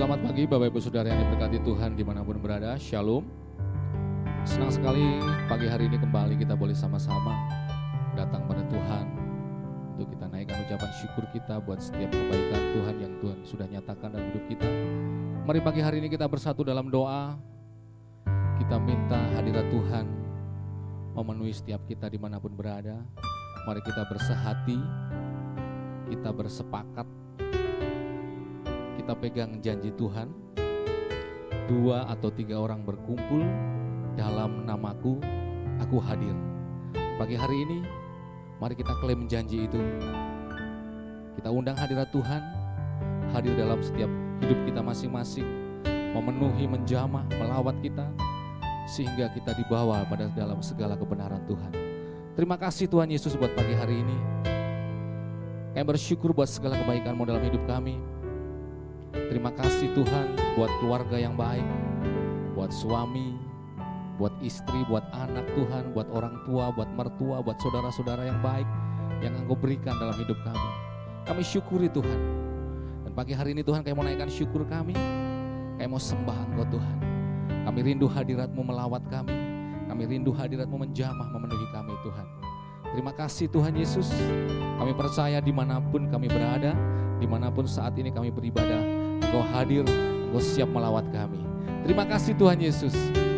Selamat pagi Bapak Ibu Saudara yang diberkati Tuhan dimanapun berada, Shalom. Senang sekali pagi hari ini kembali kita boleh sama-sama datang pada Tuhan untuk kita naikkan ucapan syukur kita buat setiap kebaikan Tuhan yang Tuhan sudah nyatakan dalam hidup kita. Mari pagi hari ini kita bersatu dalam doa, kita minta hadirat Tuhan memenuhi setiap kita dimanapun berada. Mari kita bersehati, kita bersepakat, kita pegang janji Tuhan, 2 atau 3 orang berkumpul dalam namaku, aku hadir. Pagi hari ini, mari kita klaim janji itu. Kita undang hadirat Tuhan, hadir dalam setiap hidup kita masing-masing, memenuhi, menjamah, melawat kita, sehingga kita dibawa pada dalam segala kebenaran Tuhan. Terima kasih Tuhan Yesus buat pagi hari ini. Kami bersyukur buat segala kebaikan-Mu dalam hidup kami. Terima kasih Tuhan buat keluarga yang baik, buat suami, buat istri, buat anak Tuhan, buat orang tua, buat mertua, buat saudara-saudara yang baik yang Engkau berikan dalam hidup kami. Kami syukuri Tuhan. Dan pagi hari ini Tuhan kami mau naikkan syukur kami, kami mau sembah Engkau Tuhan. Kami rindu hadirat-Mu melawat kami, kami rindu hadirat-Mu menjamah memenuhi kami Tuhan. Terima kasih Tuhan Yesus, kami percaya dimanapun kami berada, dimanapun saat ini kami beribadah, Engkau hadir, Engkau siap melawat kami. Terima kasih Tuhan Yesus,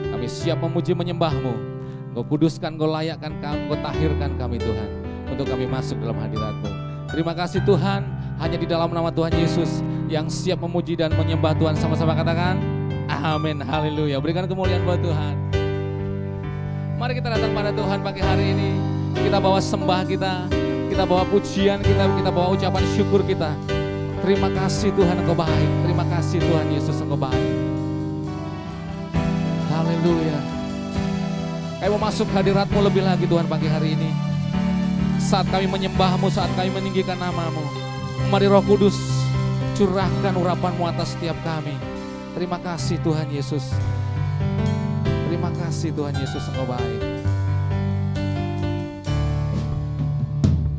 kami siap memuji menyembah-Mu. Engkau kuduskan, Engkau layakkan kami, Engkau tahirkan kami Tuhan, untuk kami masuk dalam hadirat-Mu. Terima kasih Tuhan, hanya di dalam nama Tuhan Yesus yang siap memuji dan menyembah Tuhan. Sama-sama katakan, amin, haleluya. Berikan kemuliaan buat Tuhan. Mari kita datang pada Tuhan pagi hari ini. Kita bawa sembah kita bawa pujian kita bawa ucapan syukur kita. Terima kasih Tuhan Engkau baik. Terima kasih Tuhan Yesus Engkau baik. Haleluya. Kami mau masuk hadirat-Mu lebih lagi Tuhan pagi hari ini. Saat kami menyembah-Mu, saat kami meninggikan nama-Mu, mari Roh Kudus curahkan urapan-Mu atas setiap kami. Terima kasih Tuhan Yesus. Terima kasih Tuhan Yesus Engkau baik.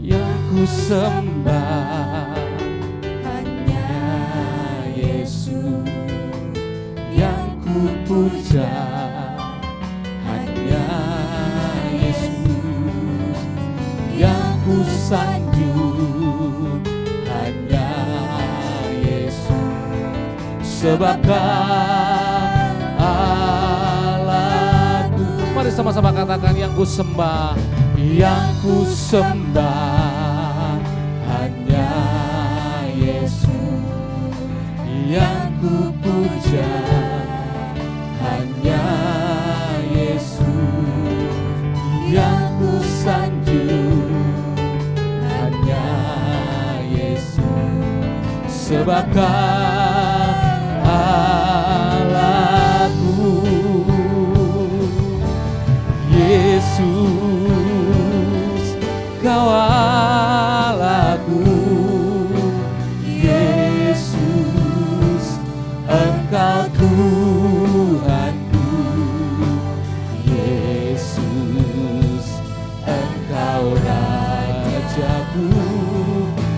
Yang ku sembah hanya Yesus, yang ku puja hanya Yesus, yang ku sanjung hanya Yesus. Sebabkan Allahku, mari sama-sama katakan, yang ku sembah, yang ku sembah hanya Yesus, yang ku puja hanya Yesus, yang ku sanjung hanya Yesus. Sebabkan Allahku Yesus, Kau Allahku, Yesus, Engkau Tuhanku, Yesus, Engkau Rajaku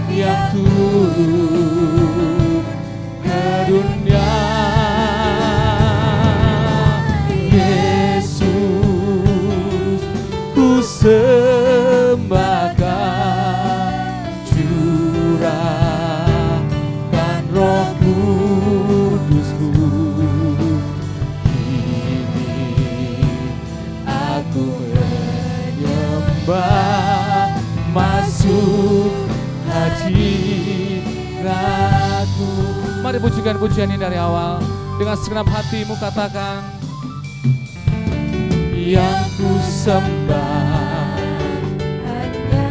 yang turun ke dunia. Yesus, ku sembahkan, curahkan Roh Kudus-Mu. Kini aku menyembah, masuk hadirat-Mu. Mari pujikan pujian ini dari awal. Dengan segenap hatimu katakan, yang ku sembah hanya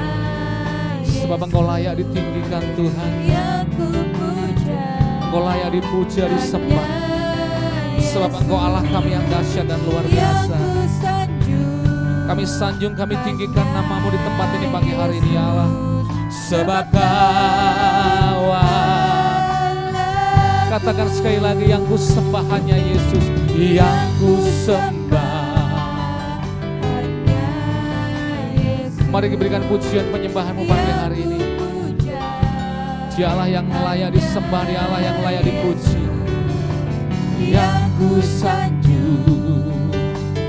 Yesus, sebab Engkau layak ditinggikan Tuhan. Yang ku puja, Engkau layak dipuja, disembah, sebab Engkau Allah kami yang dahsyat dan luar biasa. Kami sanjung, kami tinggikan nama-Mu di tempat ini pagi hari ini ya Allah. Sebab Kau Allah, katakan sekali lagi, yang ku sembah hanya Yesus, yang ku sembah. Mari berikan pujian penyembahan-Mu pagi hari ini. Dia Allah yang layak disembah, Dia Allah yang layak dipuji. ku sanjung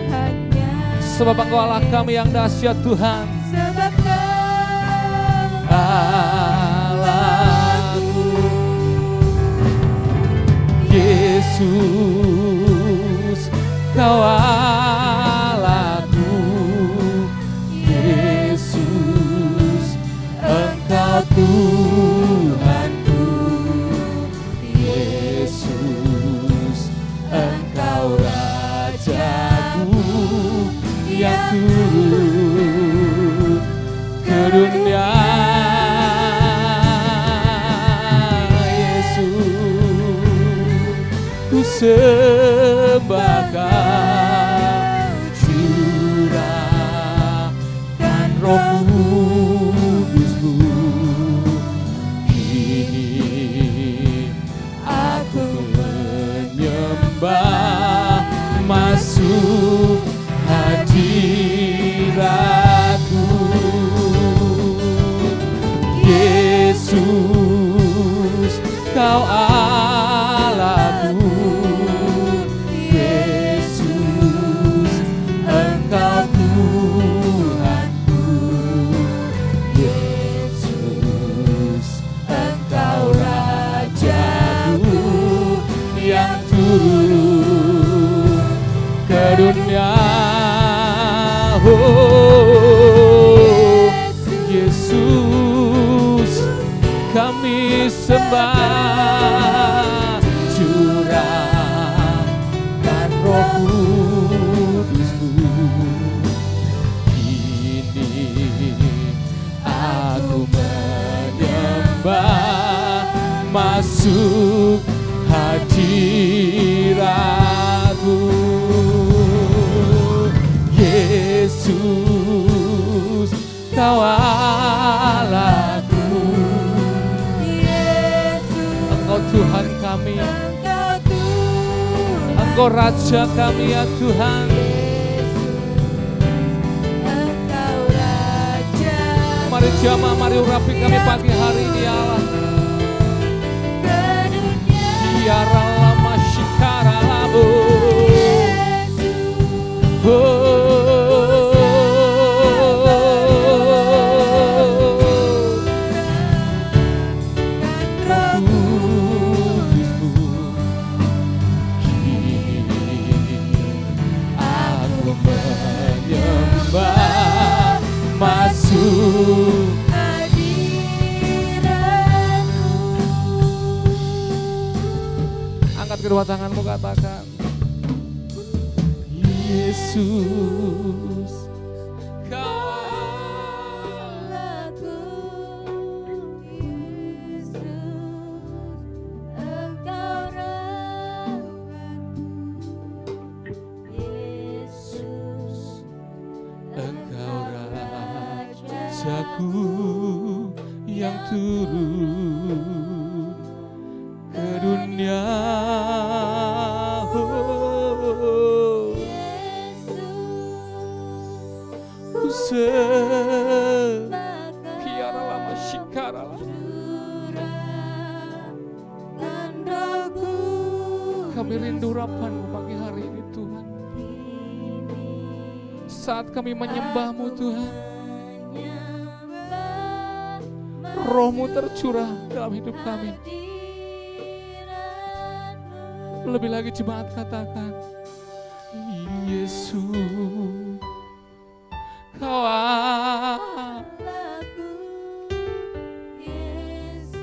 hanya sebab Engkau Allah kami yang dahsyat Tuhan. sebab Kau Allahku, Yesus, Kau Allahku, Yesus, Engkau Tuhanku, Yesus, Engkau Rajaku yang turun ke dunia. Ku sembah Kau, curahkan Roh Kudus-Mu. Kini aku menyembah, masuk hadirat-Mu. Yesus, Kau Allahku, Yesus, Engkau Tuhanku, Yesus, Engkau Rajaku yang turun ke dunia. Oh, Yesus, kami sembah, curahkan Roh Kudus-Mu. Kini aku menyembah, masuk hadirat-Mu. Yesus, Kau Allahku, Engkau Tuhan kami, Engkau Raja kami ya Tuhan. Mari jamaah, mari urapi kami pagi hari ini ya Allah. Biara lama shikara labu. Angkat kedua tanganmu, katakan Yesus, Kau Allahku, Yesus, Engkau Rajaku, Yesus, Engkau Rajaku yang turun ke dunia. Ku sembah Kiara lama shikara lama. Kami rindu urapan-Mu pagi hari ini Tuhan. Saat kami menyembah-Mu Tuhan, Roh-Mu tercurah dalam hidup kami. Lebih lagi jemaat katakan, Yesus, Kau Allahku, Yesus,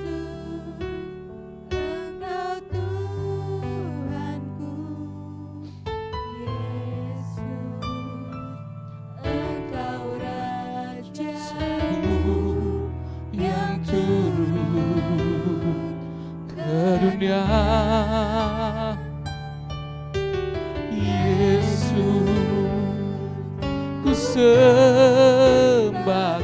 Engkau Tuhanku, Yesus, Engkau Rajaku yang turun ke dunia. Yesus, ku sembah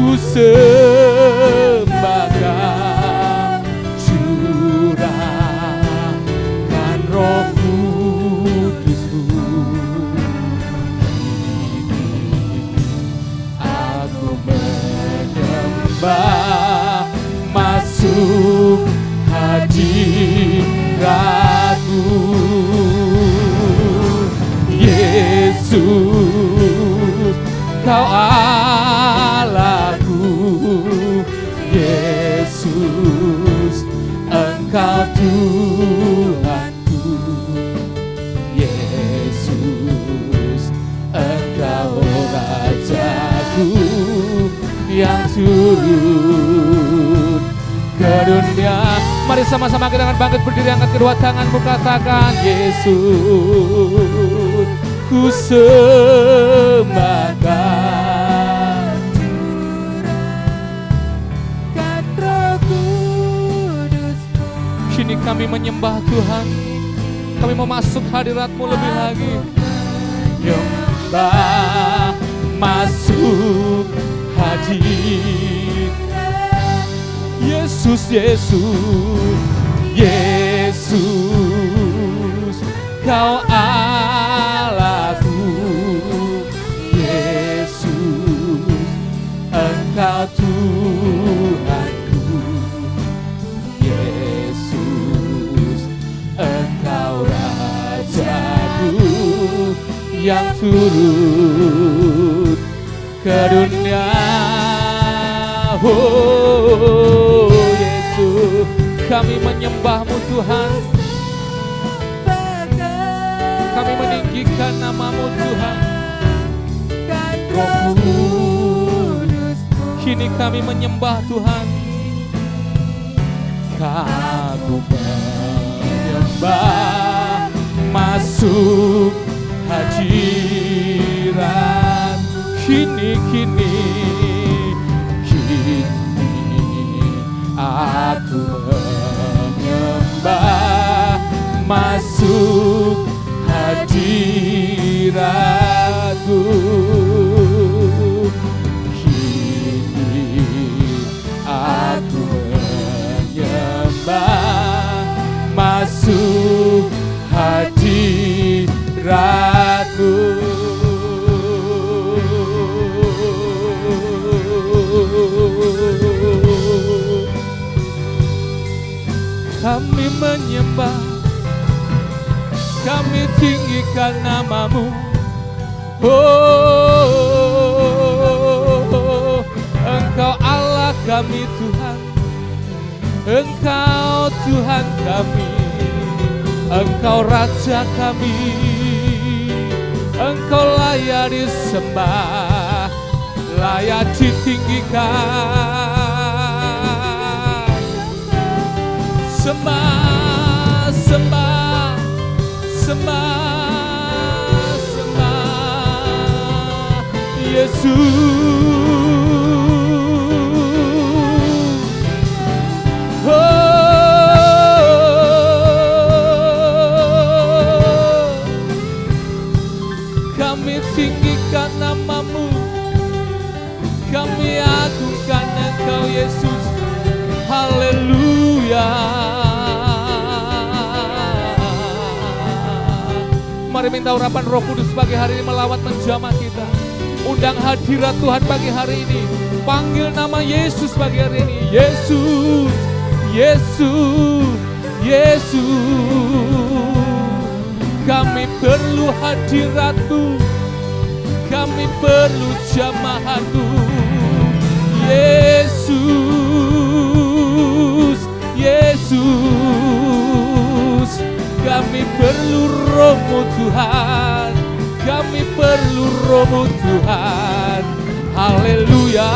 ku sembahkan, curahkan Roh Kudus-Mu. Aku menyembah, masuk hadirat-Mu. Yesus, Kau Allahku. Yesus, Engkau Tuhanku. Yesus, Engkau Rajaku yang turun ke dunia. Mari sama-sama kita akan bangkit berdiri, angkat kedua tanganmu, katakan, Yesus, ku sembahkan, curahkan Roh Kudus-Mu. kini kami menyembah Tuhan. Kami mau masuk hadirat-Mu lebih lagi. Menyembah, masuk hadirat. Yesus, Yesus, Yesus, Kau Allahku. Yesus, Engkau Tuhanku. Yesus, Engkau Rajaku yang turun ke dunia. Oh Yesus, kami menyembah-Mu Tuhan. Kami meninggikan nama-Mu Tuhan. Roh Kudus-Mu, kini kami menyembah Tuhan. Kami menyembah, masuk hadirat. Kini aku menyembah, masuk hadirat-Mu. Kini aku menyembah, masuk hadirat-Mu. Kami menyembah, kami tinggikan nama-Mu. Oh, Engkau Allah kami Tuhan. Engkau Tuhan kami. Engkau Raja kami. Engkau layak disembah, layak ditinggikan. Sembah, sembah, sembah, sembah Yesus. Oh, kami tinggikan nama-Mu, kami agungkan Engkau Yesus. Haleluya. Mari minta urapan Roh Kudus pagi hari ini melawat menjamah kita. Undang hadirat Tuhan pagi hari ini. Panggil nama Yesus pagi hari ini. Yesus, Yesus, Yesus. Kami perlu hadirat-Mu. Kami perlu jamahan-Mu. Yesus, Yesus. Kami perlu Roh-Mu Tuhan. Kami perlu Roh-Mu Tuhan. Haleluya.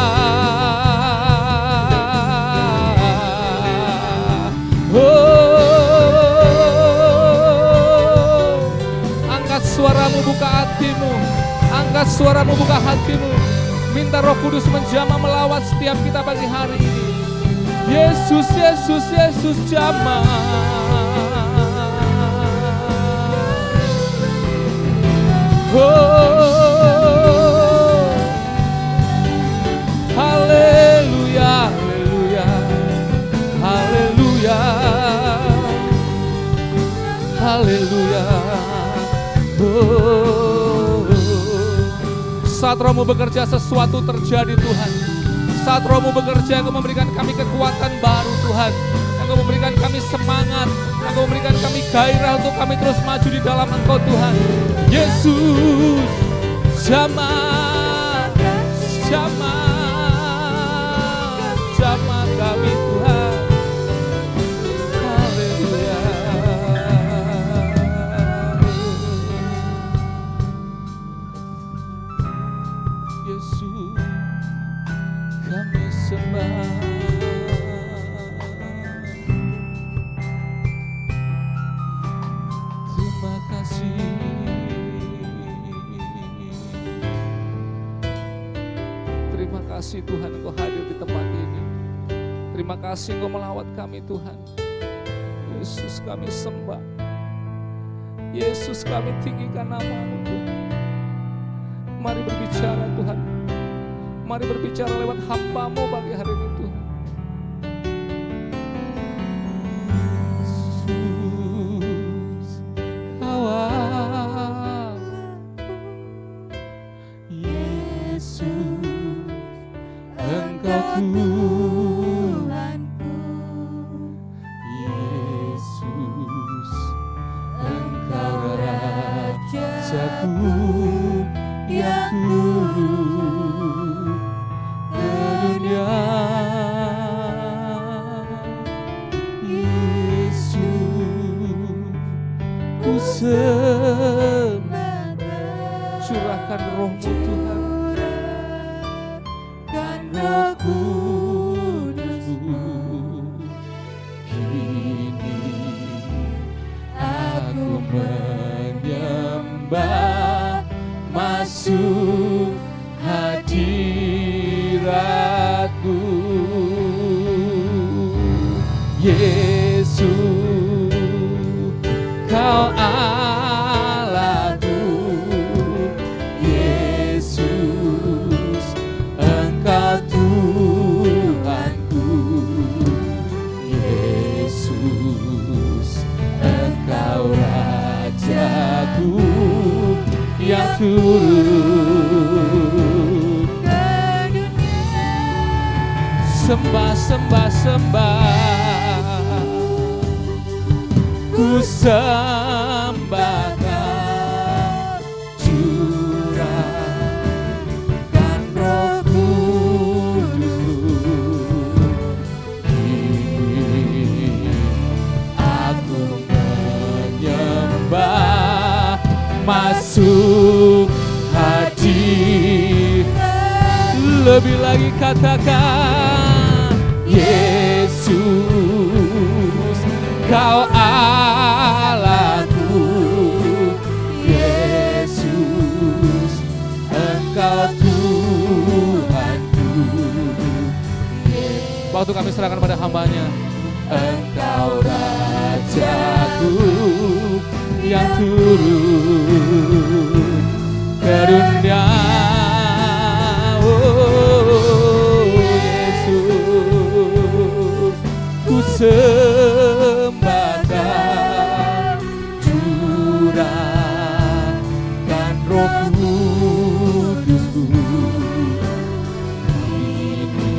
Oh, angkat suaramu, buka hatimu. Angkat suaramu, buka hatimu. Minta Roh Kudus menjamah melawat setiap kita pagi hari ini. Yesus, Yesus, Yesus jamah. Oh, haleluya. Saat Roh-Mu bekerja sesuatu terjadi Tuhan. Saat Roh-Mu bekerja, Engkau memberikan kami kekuatan baru Tuhan. Engkau memberikan kami semangat, Engkau memberikan kami gairah untuk kami terus maju di dalam Engkau Tuhan. Yesus, jamah kami Tuhan. Haleluya. Yesus, kami sembah. Terima kasih. Terima kasih Tuhan, Engkau hadir di tempat ini. Terima kasih Engkau melawat kami Tuhan. Yesus, kami sembah. Yesus, kami tinggikan nama-Mu Tuhan. Mari berbicara Tuhan. Mari berbicara lewat hamba-Mu pagi hari ini Tuhan. Yesus, awal. Yesus, Engkau Tuhanku. Yesus, Engkau Rajaku yang turun ke dunia. Yesus, ku sembah. Curahkan Roh-Mu Tuhan. Roh Kudus-Mu, kini aku menyembah, masuk hadirat-Mu. Yesus, Kau Allahku. Yesus, Engkau Tuhanku. Yesus, Engkau Rajaku yang turun ke dunia. Sembah, sembah, sembah. Ku sembahkan, curahkan Roh Kudus-Mu. Kini aku menyembah, masuk hadir. Lebih lagi katakan, Yesus, Kau Allahku. Yesus, Engkau Tuhanku. Waktu kami serahkan pada hamba-Nya. Engkau Rajaku yang turun ke dunia. Oh Yesus, ku sembahkan, curahkan Roh Kudus-Mu. Kini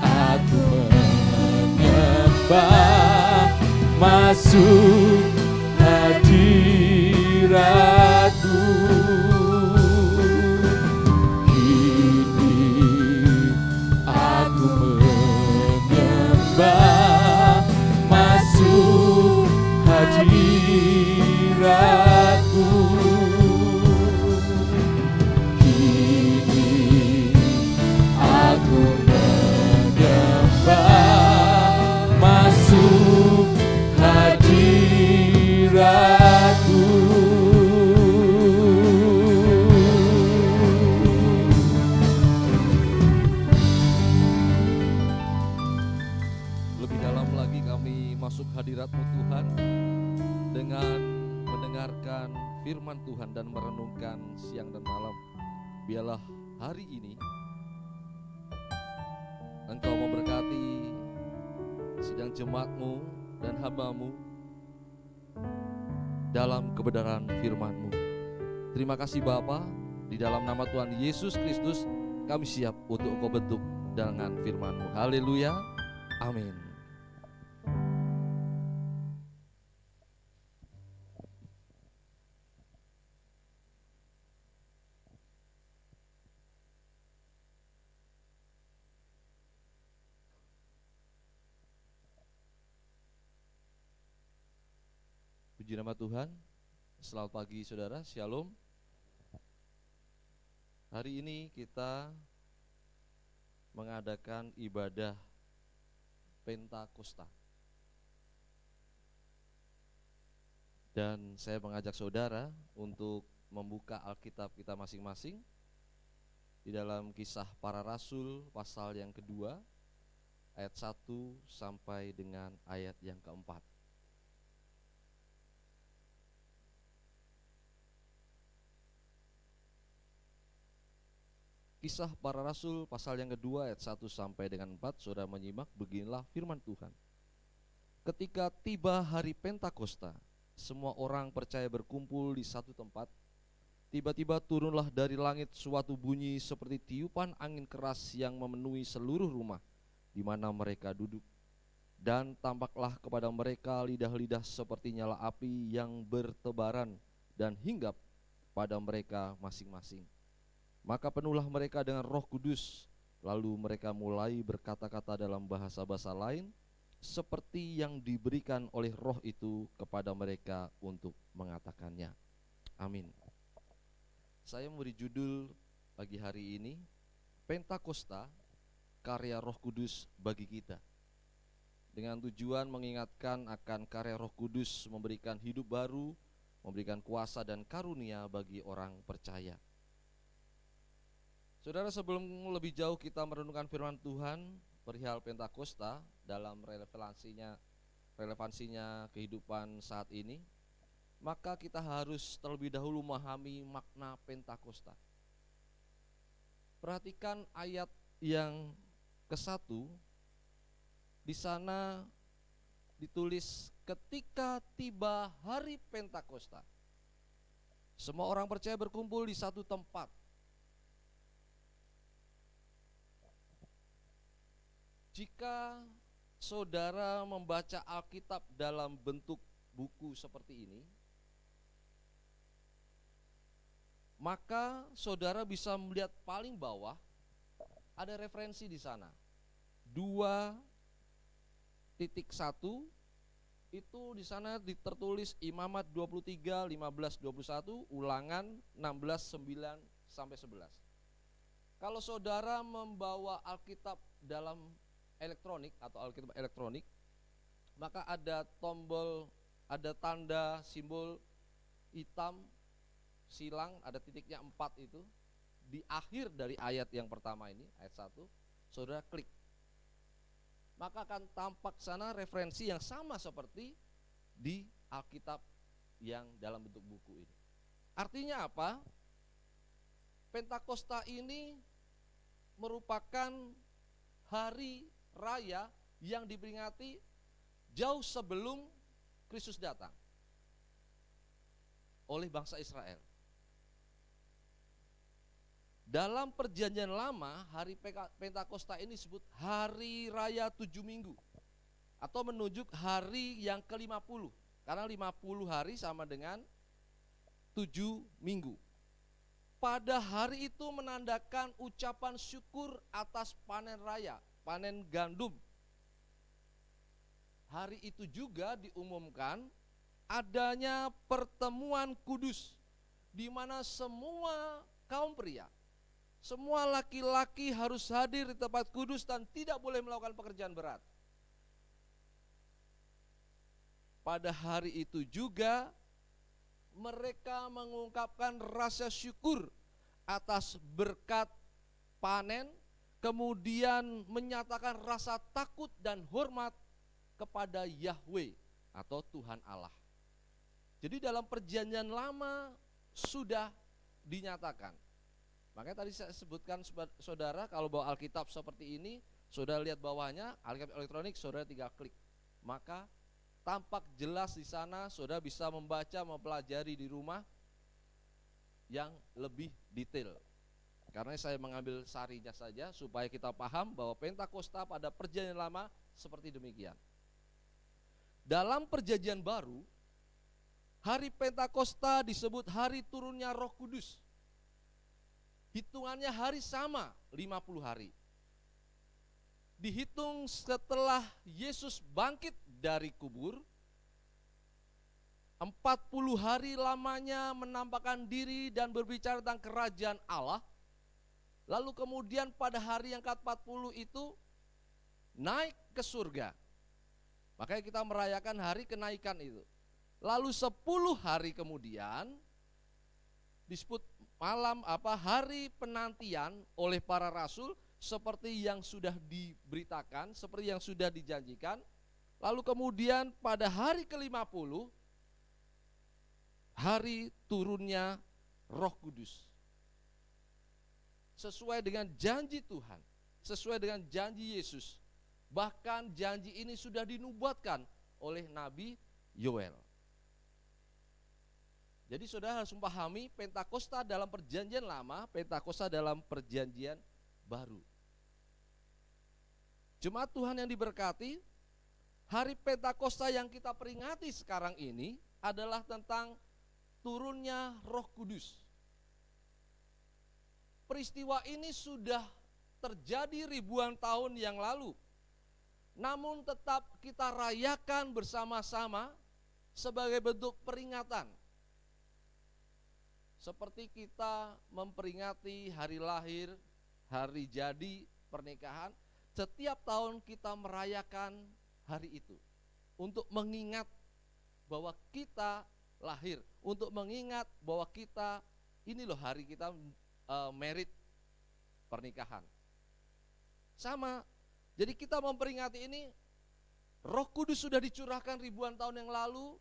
aku menyembah, masuk hadirat-Mu. Kini aku menyembah, masuk hadirat-Mu. Kini aku menyembah, masuk hadirat-Mu. Lebih dalam lagi kami masuk hadirat-Mu Tuhan dengan mendengarkan firman Tuhan dan merenungkan siang dan malam. Biarlah hari ini Engkau memberkati sidang jemaat-Mu dan hamba-Mu dalam kebenaran firman-Mu. Terima kasih Bapa, Di dalam nama Tuhan Yesus Kristus, kami siap untuk Engkau bentuk dengan firman-Mu. Haleluya, amin. Puji nama Tuhan. Selamat pagi saudara, shalom. Hari ini kita mengadakan ibadah Pentakosta. Dan saya mengajak saudara untuk membuka Alkitab kita masing-masing di dalam Kisah Para Rasul pasal yang kedua, ayat 1 sampai dengan ayat yang keempat. Kisah Para Rasul pasal yang kedua ayat 1 sampai dengan 4, saudara menyimak, beginilah firman Tuhan. Ketika tiba hari Pentakosta, semua orang percaya berkumpul di satu tempat. Tiba-tiba turunlah dari langit suatu bunyi seperti tiupan angin keras yang memenuhi seluruh rumah di mana mereka duduk. Dan tampaklah kepada mereka lidah-lidah seperti nyala api yang bertebaran dan hinggap pada mereka masing-masing. Maka penuhlah mereka dengan Roh Kudus, lalu mereka mulai berkata-kata dalam bahasa-bahasa lain seperti yang diberikan oleh Roh itu kepada mereka untuk mengatakannya. Amin. Saya memberi judul pagi hari ini, Pentakosta, karya Roh Kudus bagi kita. Dengan tujuan mengingatkan akan karya Roh Kudus memberikan hidup baru, memberikan kuasa dan karunia bagi orang percaya. Saudara, sebelum lebih jauh kita merenungkan firman Tuhan perihal Pentakosta dalam relevansinya kehidupan saat ini, maka kita harus terlebih dahulu memahami makna Pentakosta. Perhatikan ayat yang ke-1. Di sana ditulis ketika tiba hari Pentakosta, semua orang percaya berkumpul di satu tempat. Jika saudara membaca Alkitab dalam bentuk buku seperti ini, maka saudara bisa melihat paling bawah ada referensi di sana. 2.1 itu di sana tertulis Imamat 23, 15, 21, Ulangan 16, 9 sampai 11. Kalau saudara membawa Alkitab dalam elektronik atau Alkitab elektronik, maka ada tombol, ada tanda simbol hitam silang, ada titiknya 4 itu di akhir dari ayat yang pertama ini, ayat 1, saudara klik, maka akan tampak sana referensi yang sama seperti di Alkitab yang dalam bentuk buku ini. Artinya apa? Pentakosta ini merupakan hari raya yang diperingati jauh sebelum Kristus datang oleh bangsa Israel. Dalam perjanjian lama, hari Pentakosta ini disebut hari raya 7 minggu atau menunjuk hari yang ke-50, karena 50 hari sama dengan 7 minggu. Pada hari itu menandakan ucapan syukur atas panen raya, panen gandum. Hari itu juga diumumkan adanya pertemuan kudus, di mana semua kaum pria, semua laki-laki harus hadir di tempat kudus dan tidak boleh melakukan pekerjaan berat. Pada hari itu juga mereka mengungkapkan rasa syukur atas berkat panen, kemudian menyatakan rasa takut dan hormat kepada Yahweh atau Tuhan Allah. Jadi dalam perjanjian lama sudah dinyatakan. Makanya tadi saya sebutkan saudara, kalau bawa Alkitab seperti ini, saudara lihat bawahnya Alkitab elektronik, saudara tinggal klik, maka tampak jelas di sana, saudara bisa membaca, mempelajari di rumah yang lebih detail. Karena saya mengambil sarinya saja supaya kita paham bahwa Pentakosta pada Perjanjian Lama seperti demikian. Dalam Perjanjian Baru, hari Pentakosta disebut hari turunnya Roh Kudus. Hitungannya hari sama, 50 hari. Dihitung setelah Yesus bangkit dari kubur, 40 hari lamanya menampakkan diri dan berbicara tentang kerajaan Allah. Lalu kemudian pada hari yang ke-40 itu naik ke surga. Makanya kita merayakan hari kenaikan itu. Lalu 10 hari kemudian disebut hari penantian oleh para rasul, seperti yang sudah diberitakan, seperti yang sudah dijanjikan. Lalu kemudian pada hari ke-50 hari turunnya Roh Kudus. Sesuai dengan janji Tuhan, sesuai dengan janji Yesus. Bahkan janji ini sudah dinubuatkan oleh Nabi Yoel. Jadi saudara harus memahami Pentakosta dalam Perjanjian Lama, Pentakosta dalam Perjanjian Baru. Jemaat Tuhan yang diberkati, hari Pentakosta yang kita peringati sekarang ini adalah tentang turunnya Roh Kudus. Peristiwa ini sudah terjadi ribuan tahun yang lalu, namun tetap kita rayakan bersama-sama sebagai bentuk peringatan. Seperti kita memperingati hari lahir, hari jadi, pernikahan, setiap tahun kita merayakan hari itu untuk mengingat bahwa kita lahir, untuk mengingat bahwa kita, ini loh hari kita merit pernikahan. Sama, jadi kita memperingati ini, Roh Kudus sudah dicurahkan ribuan tahun yang lalu.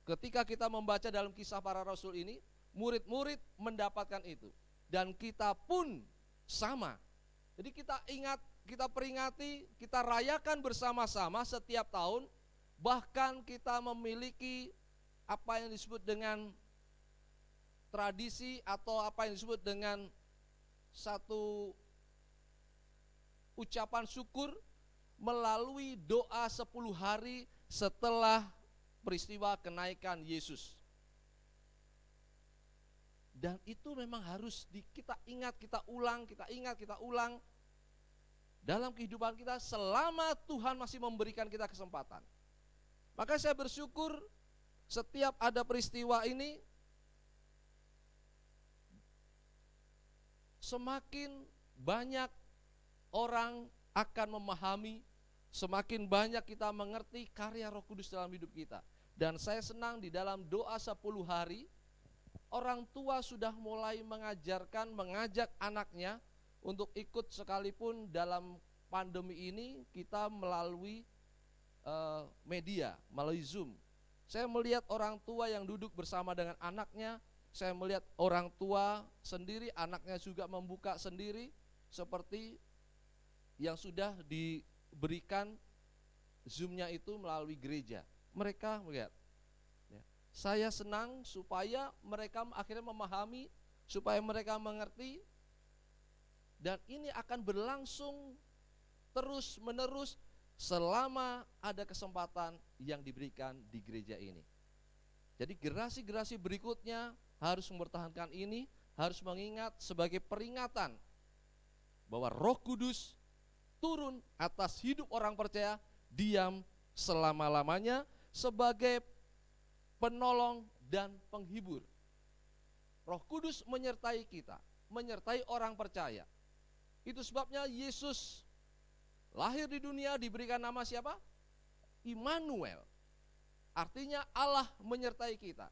Ketika kita membaca dalam Kisah Para Rasul ini, murid-murid mendapatkan itu. Dan kita pun sama. Jadi kita ingat, kita peringati, kita rayakan bersama-sama setiap tahun. Bahkan kita memiliki apa yang disebut dengan tradisi atau apa yang disebut dengan satu ucapan syukur melalui doa 10 hari setelah peristiwa kenaikan Yesus. Dan itu memang harus kita ingat, kita ulang, kita ingat, kita ulang dalam kehidupan kita selama Tuhan masih memberikan kita kesempatan. Maka saya bersyukur setiap ada peristiwa ini, semakin banyak orang akan memahami, semakin banyak kita mengerti karya Roh Kudus dalam hidup kita. Dan saya senang di dalam doa 10 hari, orang tua sudah mulai mengajak anaknya untuk ikut, sekalipun dalam pandemi ini kita melalui media, melalui Zoom. Saya melihat orang tua yang duduk bersama dengan anaknya, saya melihat orang tua sendiri, anaknya juga membuka sendiri, seperti yang sudah diberikan Zoom-nya itu melalui gereja. Mereka melihat. Saya senang supaya mereka akhirnya memahami, supaya mereka mengerti, dan ini akan berlangsung terus menerus selama ada kesempatan yang diberikan di gereja ini. Jadi generasi-generasi berikutnya harus mempertahankan ini, harus mengingat sebagai peringatan bahwa Roh Kudus turun atas hidup orang percaya, diam selama-lamanya sebagai penolong dan penghibur. Roh Kudus menyertai kita, menyertai orang percaya. Itu sebabnya Yesus lahir di dunia diberikan nama siapa? Immanuel. Artinya Allah menyertai kita.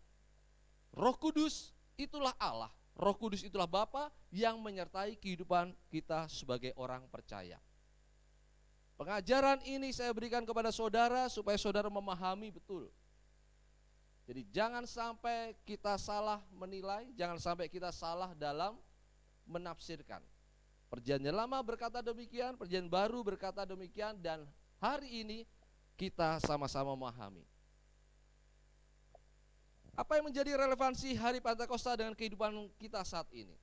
Roh Kudus itulah Allah. Roh Kudus itulah Bapa yang menyertai kehidupan kita sebagai orang percaya. Pengajaran ini saya berikan kepada saudara supaya saudara memahami betul. Jadi jangan sampai kita salah menilai, jangan sampai kita salah dalam menafsirkan. Perjanjian Lama berkata demikian, Perjanjian Baru berkata demikian, dan hari ini kita sama-sama memahami. Apa yang menjadi relevansi hari Pentakosta dengan kehidupan kita saat ini?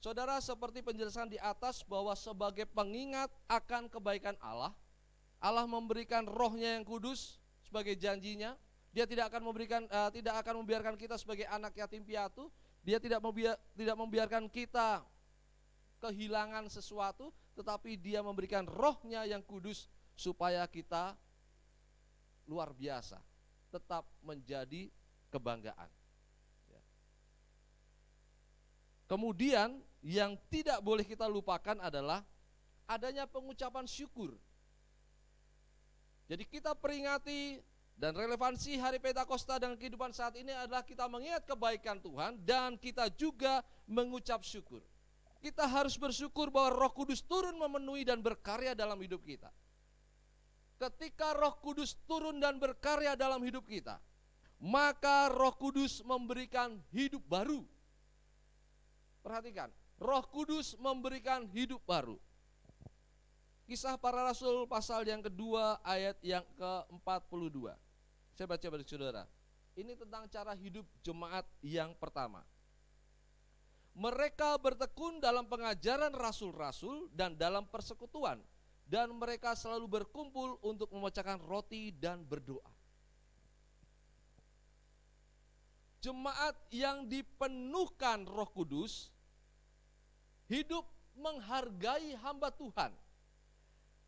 Saudara, seperti penjelasan di atas bahwa sebagai pengingat akan kebaikan Allah, Allah memberikan rohnya yang kudus sebagai janjinya. Dia tidak akan membiarkan kita sebagai anak yatim piatu. Dia tidak membiarkan kita kehilangan sesuatu, tetapi dia memberikan rohnya yang kudus supaya kita luar biasa, tetap menjadi kebanggaan. Kemudian yang tidak boleh kita lupakan adalah adanya pengucapan syukur. Jadi kita peringati dan relevansi hari Pentakosta dengan kehidupan saat ini adalah kita mengingat kebaikan Tuhan dan kita juga mengucap syukur. Kita harus bersyukur bahwa Roh Kudus turun memenuhi dan berkarya dalam hidup kita. Ketika Roh Kudus turun dan berkarya dalam hidup kita, maka Roh Kudus memberikan hidup baru. Perhatikan, Roh Kudus memberikan hidup baru. Kisah Para Rasul pasal yang kedua ayat yang ke-42. Saya baca bagi saudara. Ini tentang cara hidup jemaat yang pertama. Mereka bertekun dalam pengajaran rasul-rasul dan dalam persekutuan, dan mereka selalu berkumpul untuk memecahkan roti dan berdoa. Jemaat yang dipenuhkan Roh Kudus hidup menghargai hamba Tuhan,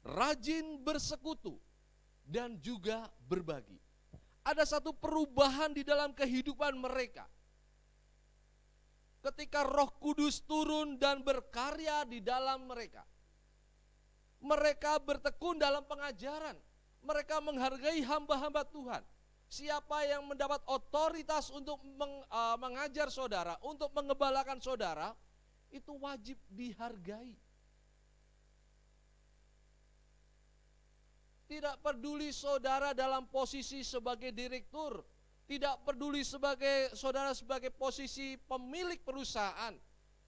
rajin bersekutu, dan juga berbagi. Ada satu perubahan di dalam kehidupan mereka. Ketika Roh Kudus turun dan berkarya di dalam mereka. Mereka bertekun dalam pengajaran. Mereka menghargai hamba-hamba Tuhan. Siapa yang mendapat otoritas untuk mengajar saudara, untuk mengembalakan saudara, itu wajib dihargai. Tidak peduli saudara dalam posisi sebagai direktur, tidak peduli saudara sebagai posisi pemilik perusahaan,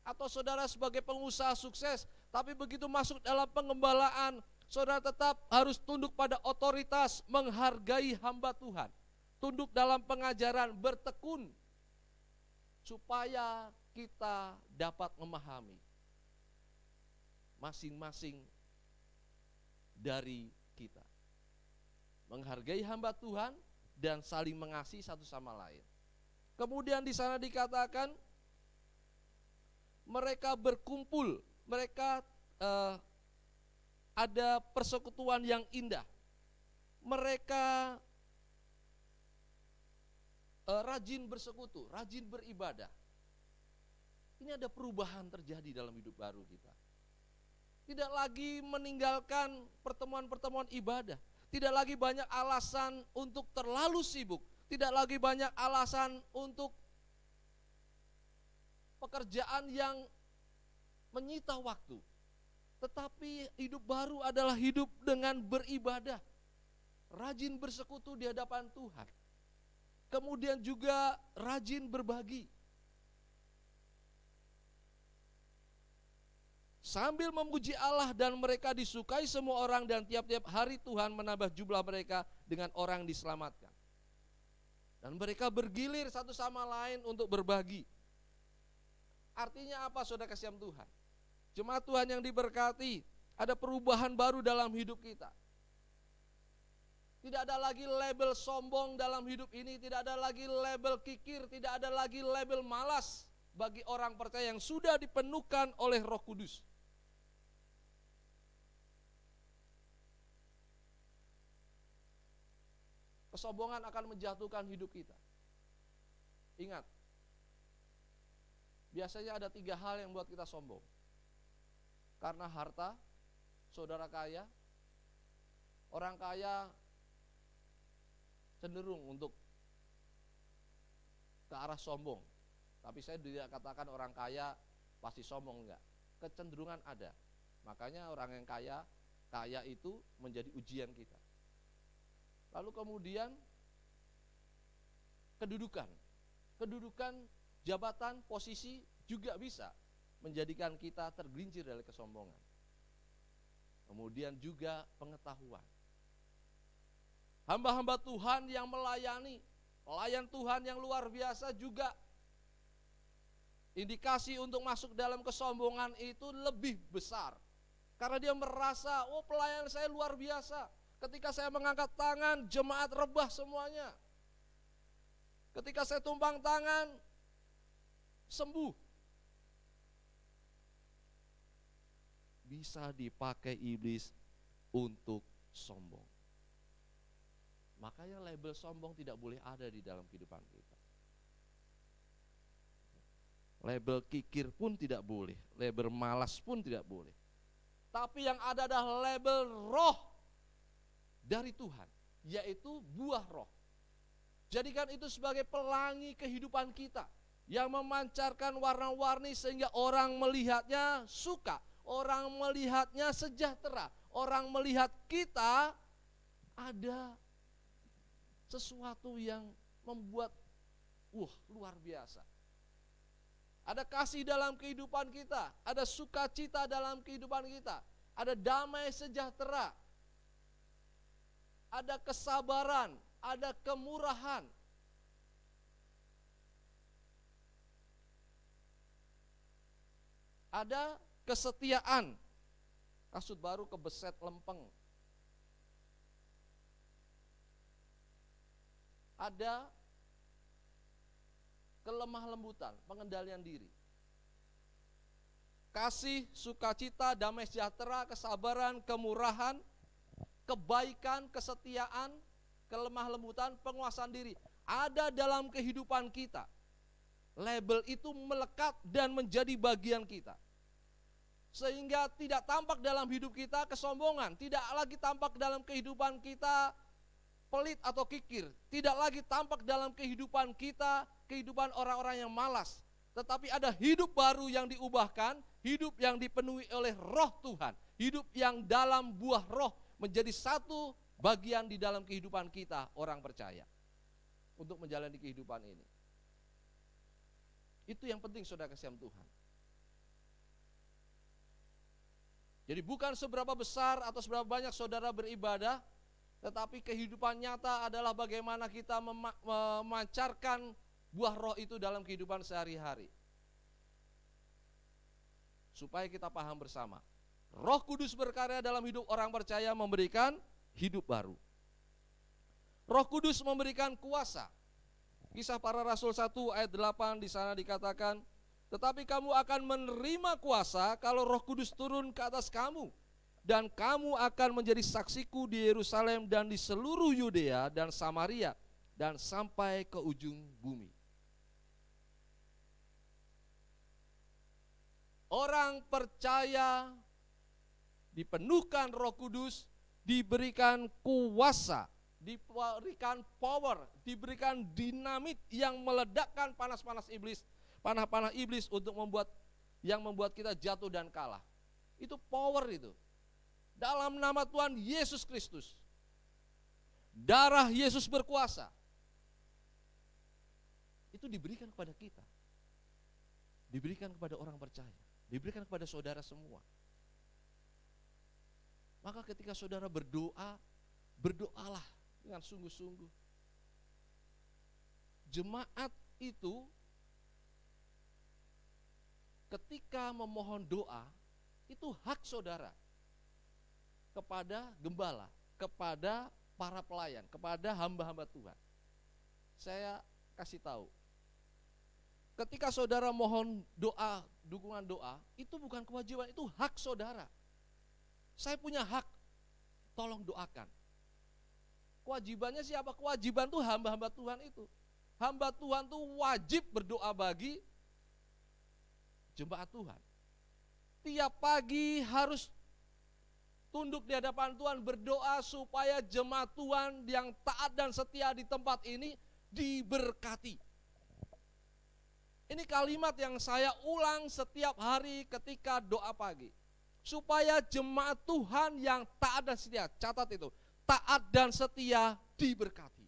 atau saudara sebagai pengusaha sukses, tapi begitu masuk dalam pengembalaan, saudara tetap harus tunduk pada otoritas, menghargai hamba Tuhan, tunduk dalam pengajaran, bertekun, supaya kita dapat memahami masing-masing dari kita. Menghargai hamba Tuhan dan saling mengasihi satu sama lain. Kemudian di sana dikatakan mereka berkumpul, mereka ada persekutuan yang indah. Mereka rajin bersekutu, rajin beribadah. Ini ada perubahan terjadi dalam hidup baru kita. Tidak lagi meninggalkan pertemuan-pertemuan ibadah. Tidak lagi banyak alasan untuk terlalu sibuk. Tidak lagi banyak alasan untuk pekerjaan yang menyita waktu. Tetapi hidup baru adalah hidup dengan beribadah. Rajin bersekutu di hadapan Tuhan. Kemudian juga rajin berbagi. Sambil memuji Allah dan mereka disukai semua orang dan tiap-tiap hari Tuhan menambah jumlah mereka dengan orang diselamatkan. Dan mereka bergilir satu sama lain untuk berbagi. Artinya apa saudara kasihan Tuhan? Jemaat Tuhan yang diberkati, ada perubahan baru dalam hidup kita. Tidak ada lagi label sombong dalam hidup ini, tidak ada lagi label kikir, tidak ada lagi label malas bagi orang percaya yang sudah dipenuhkan oleh Roh Kudus. Kesombongan akan menjatuhkan hidup kita. Ingat, biasanya ada 3 hal yang buat kita sombong. Karena harta, saudara kaya, orang kaya cenderung untuk ke arah sombong. Tapi saya tidak katakan orang kaya pasti sombong, enggak. Kecenderungan ada. Makanya orang yang kaya itu menjadi ujian kita. Lalu kemudian kedudukan, jabatan, posisi juga bisa menjadikan kita tergelincir dari kesombongan. Kemudian juga pengetahuan. Hamba-hamba Tuhan yang melayani, Pelayan Tuhan yang luar biasa juga indikasi untuk masuk dalam kesombongan itu lebih besar. Karena dia merasa, oh pelayan saya luar biasa. Ketika saya mengangkat tangan, jemaat rebah semuanya. Ketika saya tumpang tangan, sembuh. Bisa dipakai iblis untuk sombong. Makanya label sombong tidak boleh ada di dalam kehidupan kita. Label kikir pun tidak boleh, label malas pun tidak boleh. Tapi yang ada adalah label roh dari Tuhan, yaitu buah roh. Jadikan itu sebagai pelangi kehidupan kita yang memancarkan warna-warni sehingga orang melihatnya suka, orang melihatnya sejahtera, orang melihat kita ada sesuatu yang membuat luar biasa. Ada kasih dalam kehidupan kita, ada sukacita dalam kehidupan kita, ada damai sejahtera, ada kesabaran, ada kemurahan. Ada kesetiaan. Kasut baru kebeset lempeng. Ada kelemah lembutan, pengendalian diri. Kasih, sukacita, damai sejahtera, kesabaran, kemurahan, kebaikan, kesetiaan, kelemah lembutan, penguasaan diri. Ada dalam kehidupan kita. Label itu melekat dan menjadi bagian kita. Sehingga tidak tampak dalam hidup kita kesombongan, tidak lagi tampak dalam kehidupan kita pelit atau kikir, tidak lagi tampak dalam kehidupan kita, kehidupan orang-orang yang malas. Tetapi ada hidup baru yang diubahkan, hidup yang dipenuhi oleh roh Tuhan, hidup yang dalam buah roh menjadi satu bagian di dalam kehidupan kita orang percaya untuk menjalani kehidupan ini. Itu yang penting saudara kasihan Tuhan. Jadi bukan seberapa besar atau seberapa banyak saudara beribadah, tetapi kehidupan nyata adalah bagaimana kita memancarkan buah roh itu dalam kehidupan sehari-hari. Supaya kita paham bersama, Roh Kudus berkarya dalam hidup orang percaya memberikan hidup baru. Roh Kudus memberikan kuasa. Kisah Para Rasul 1 ayat 8 di sana dikatakan, tetapi kamu akan menerima kuasa kalau Roh Kudus turun ke atas kamu, dan kamu akan menjadi saksiku di Yerusalem dan di seluruh Yudea dan Samaria dan sampai ke ujung bumi. Orang percaya dipenuhkan Roh Kudus, diberikan kuasa, diberikan power, diberikan dinamit yang meledakkan panas-panas iblis, panah-panah iblis untuk membuat kita jatuh dan kalah. Itu power itu. Dalam nama Tuhan Yesus Kristus. Darah Yesus berkuasa. Itu diberikan kepada kita. Diberikan kepada orang percaya. Diberikan kepada saudara semua. Maka ketika saudara berdoa, berdoalah dengan sungguh-sungguh. Jemaat itu ketika memohon doa, itu hak saudara kepada gembala, kepada para pelayan, kepada hamba-hamba Tuhan. Saya kasih tahu, ketika saudara mohon doa, dukungan doa, itu bukan kewajiban, itu hak saudara. Saya punya hak, tolong doakan. Kewajibannya siapa? Kewajiban tuh hamba-hamba Tuhan itu. Hamba Tuhan tuh wajib berdoa bagi jemaat Tuhan. Tiap pagi harus tunduk di hadapan Tuhan berdoa supaya jemaat Tuhan yang taat dan setia di tempat ini diberkati. Ini kalimat yang saya ulang setiap hari ketika doa pagi. Supaya jemaat Tuhan yang taat dan setia, catat itu, taat dan setia diberkati.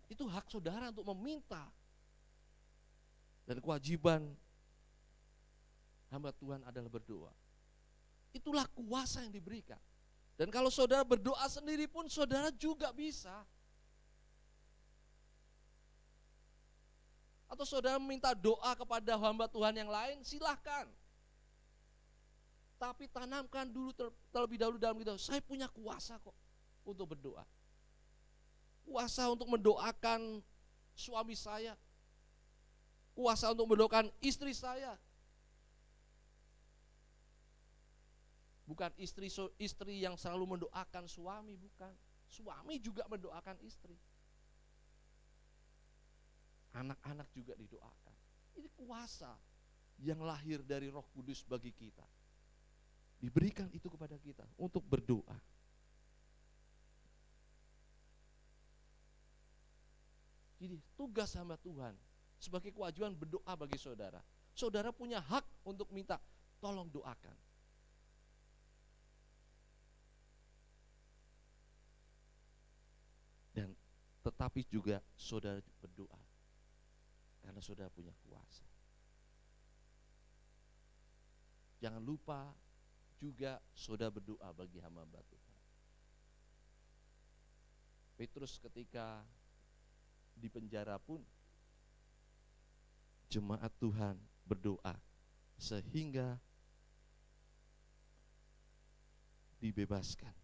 Itu hak saudara untuk meminta. Dan kewajiban hamba Tuhan adalah berdoa. Itulah kuasa yang diberikan. Dan kalau saudara berdoa sendiri pun saudara juga bisa. Atau saudara minta doa kepada hamba Tuhan yang lain, silahkan. Tapi tanamkan dulu terlebih dahulu dalam kita, saya punya kuasa kok untuk berdoa. Kuasa untuk mendoakan suami saya. Kuasa untuk mendoakan istri saya. Bukan istri yang selalu mendoakan suami, bukan. Suami juga mendoakan istri. Anak-anak juga didoakan. Ini kuasa yang lahir dari Roh Kudus bagi kita. Diberikan itu kepada kita untuk berdoa. Jadi tugas hamba Tuhan sebagai kewajiban berdoa bagi saudara. Saudara punya hak untuk minta, tolong doakan. Dan tetapi juga saudara berdoa. Karena saudara punya kuasa. Jangan lupa juga saudara berdoa bagi hamba Tuhan. Petrus ketika di penjara pun jemaat Tuhan berdoa sehingga dibebaskan.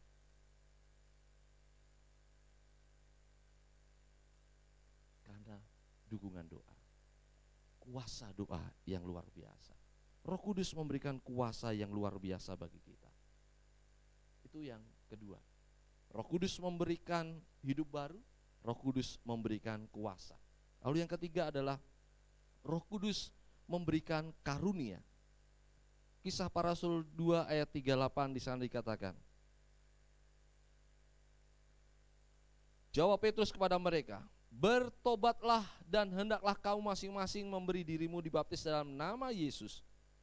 Karena dukungan doa. Kuasa doa yang luar biasa. Roh Kudus memberikan kuasa yang luar biasa bagi kita. Itu yang kedua. Roh Kudus memberikan hidup baru, Roh Kudus memberikan kuasa. Lalu yang ketiga adalah Roh Kudus memberikan karunia. Kisah Para Rasul 2 ayat 38 di sana dikatakan, jawab Petrus kepada mereka, bertobatlah dan hendaklah kamu masing-masing memberi dirimu dibaptis dalam nama Yesus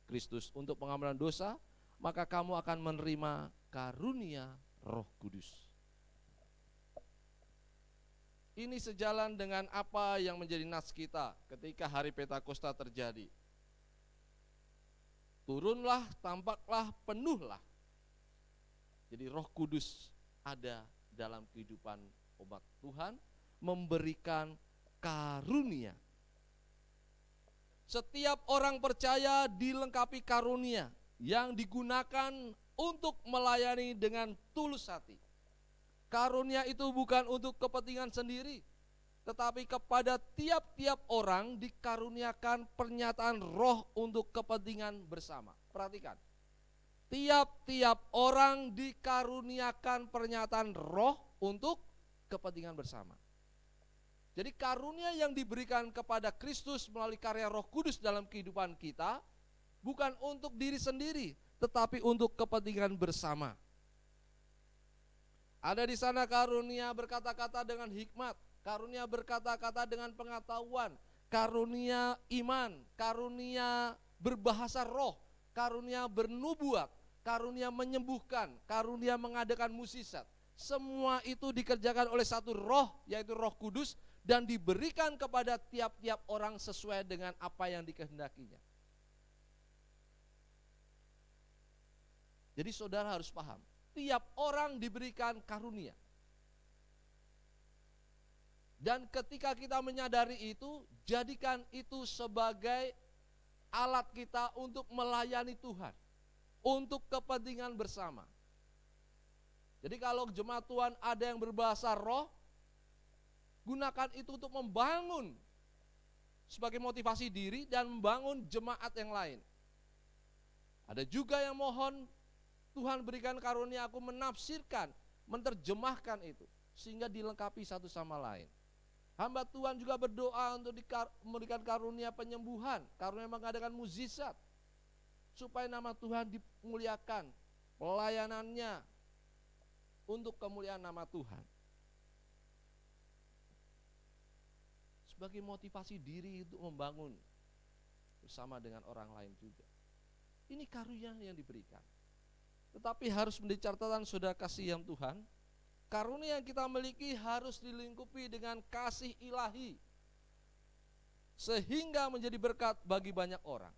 Kristus untuk pengampunan dosa, maka kamu akan menerima karunia Roh Kudus. Ini sejalan dengan apa yang menjadi nas kita ketika hari Pentakosta terjadi. Turunlah, tampaklah, penuhlah. Jadi Roh Kudus ada dalam kehidupan umat Tuhan, memberikan karunia. Setiap orang percaya dilengkapi karunia yang digunakan untuk melayani dengan tulus hati. Karunia itu bukan untuk kepentingan sendiri, tetapi kepada tiap-tiap orang dikaruniakan pernyataan roh untuk kepentingan bersama. Perhatikan, tiap-tiap orang dikaruniakan pernyataan roh untuk kepentingan bersama. Jadi karunia yang diberikan kepada Kristus melalui karya Roh Kudus dalam kehidupan kita bukan untuk diri sendiri, tetapi untuk kepentingan bersama. Ada di sana karunia berkata-kata dengan hikmat, karunia berkata-kata dengan pengetahuan, karunia iman, karunia berbahasa roh, karunia bernubuat, karunia menyembuhkan, karunia mengadakan mukjizat. Semua itu dikerjakan oleh satu roh, yaitu Roh Kudus, dan diberikan kepada tiap-tiap orang sesuai dengan apa yang dikehendakinya. Jadi saudara harus paham, tiap orang diberikan karunia. Dan ketika kita menyadari itu, jadikan itu sebagai alat kita untuk melayani Tuhan, untuk kepentingan bersama. Jadi kalau jemaat Tuhan ada yang berbahasa roh, gunakan itu untuk membangun sebagai motivasi diri dan membangun jemaat yang lain. Ada juga yang mohon Tuhan berikan karunia aku menafsirkan, menerjemahkan itu sehingga dilengkapi satu sama lain. Hamba Tuhan juga berdoa untuk memberikan karunia penyembuhan, karunia mengadakan mukjizat supaya nama Tuhan dimuliakan, pelayanannya untuk kemuliaan nama Tuhan. Sebagai motivasi diri untuk membangun bersama dengan orang lain juga. Ini karunia yang diberikan. Tetapi harus menjadi catatan saudara kasih yang Tuhan, karunia yang kita miliki harus dilingkupi dengan kasih ilahi, sehingga menjadi berkat bagi banyak orang.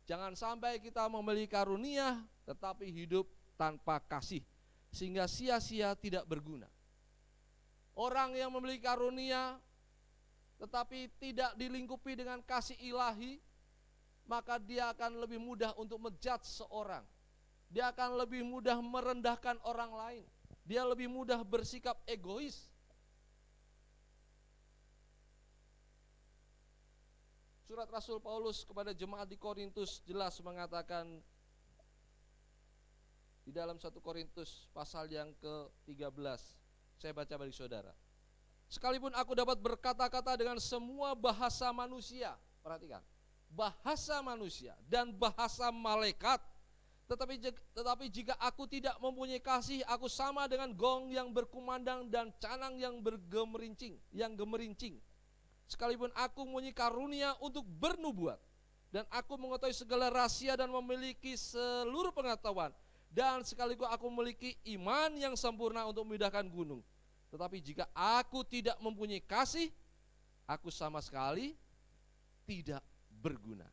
Jangan sampai kita memiliki karunia tetapi hidup tanpa kasih. sehingga sia-sia tidak berguna. Orang yang memiliki karunia tetapi tidak dilingkupi dengan kasih ilahi, maka dia akan lebih mudah untuk menjudge seorang. Dia akan lebih mudah merendahkan orang lain. Dia lebih mudah bersikap egois. Surat Rasul Paulus kepada jemaat di Korintus jelas mengatakan di dalam 1 Korintus pasal yang ke-13. Saya baca bagi saudara. Sekalipun aku dapat berkata-kata dengan semua bahasa manusia, perhatikan, bahasa manusia dan bahasa malaikat, tetapi jika aku tidak mempunyai kasih, aku sama dengan gong yang berkumandang dan canang yang gemerincing. Sekalipun aku mempunyai karunia untuk bernubuat, dan aku mengetahui segala rahasia dan memiliki seluruh pengetahuan, dan sekaligus aku memiliki iman yang sempurna untuk memindahkan gunung. Tetapi jika aku tidak mempunyai kasih, aku sama sekali tidak berguna.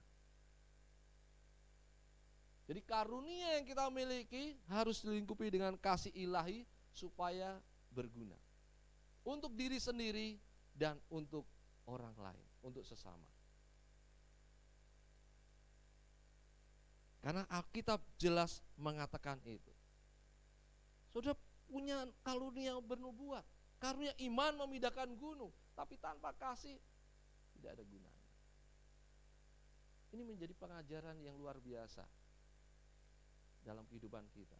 Jadi karunia yang kita miliki harus dilingkupi dengan kasih ilahi supaya berguna. Untuk diri sendiri dan untuk orang lain, untuk sesama. Karena Alkitab jelas mengatakan itu. Saudara punya karunia bernubuat, karunia iman memindahkan gunung, tapi tanpa kasih tidak ada gunanya. Ini menjadi pengajaran yang luar biasa dalam kehidupan kita.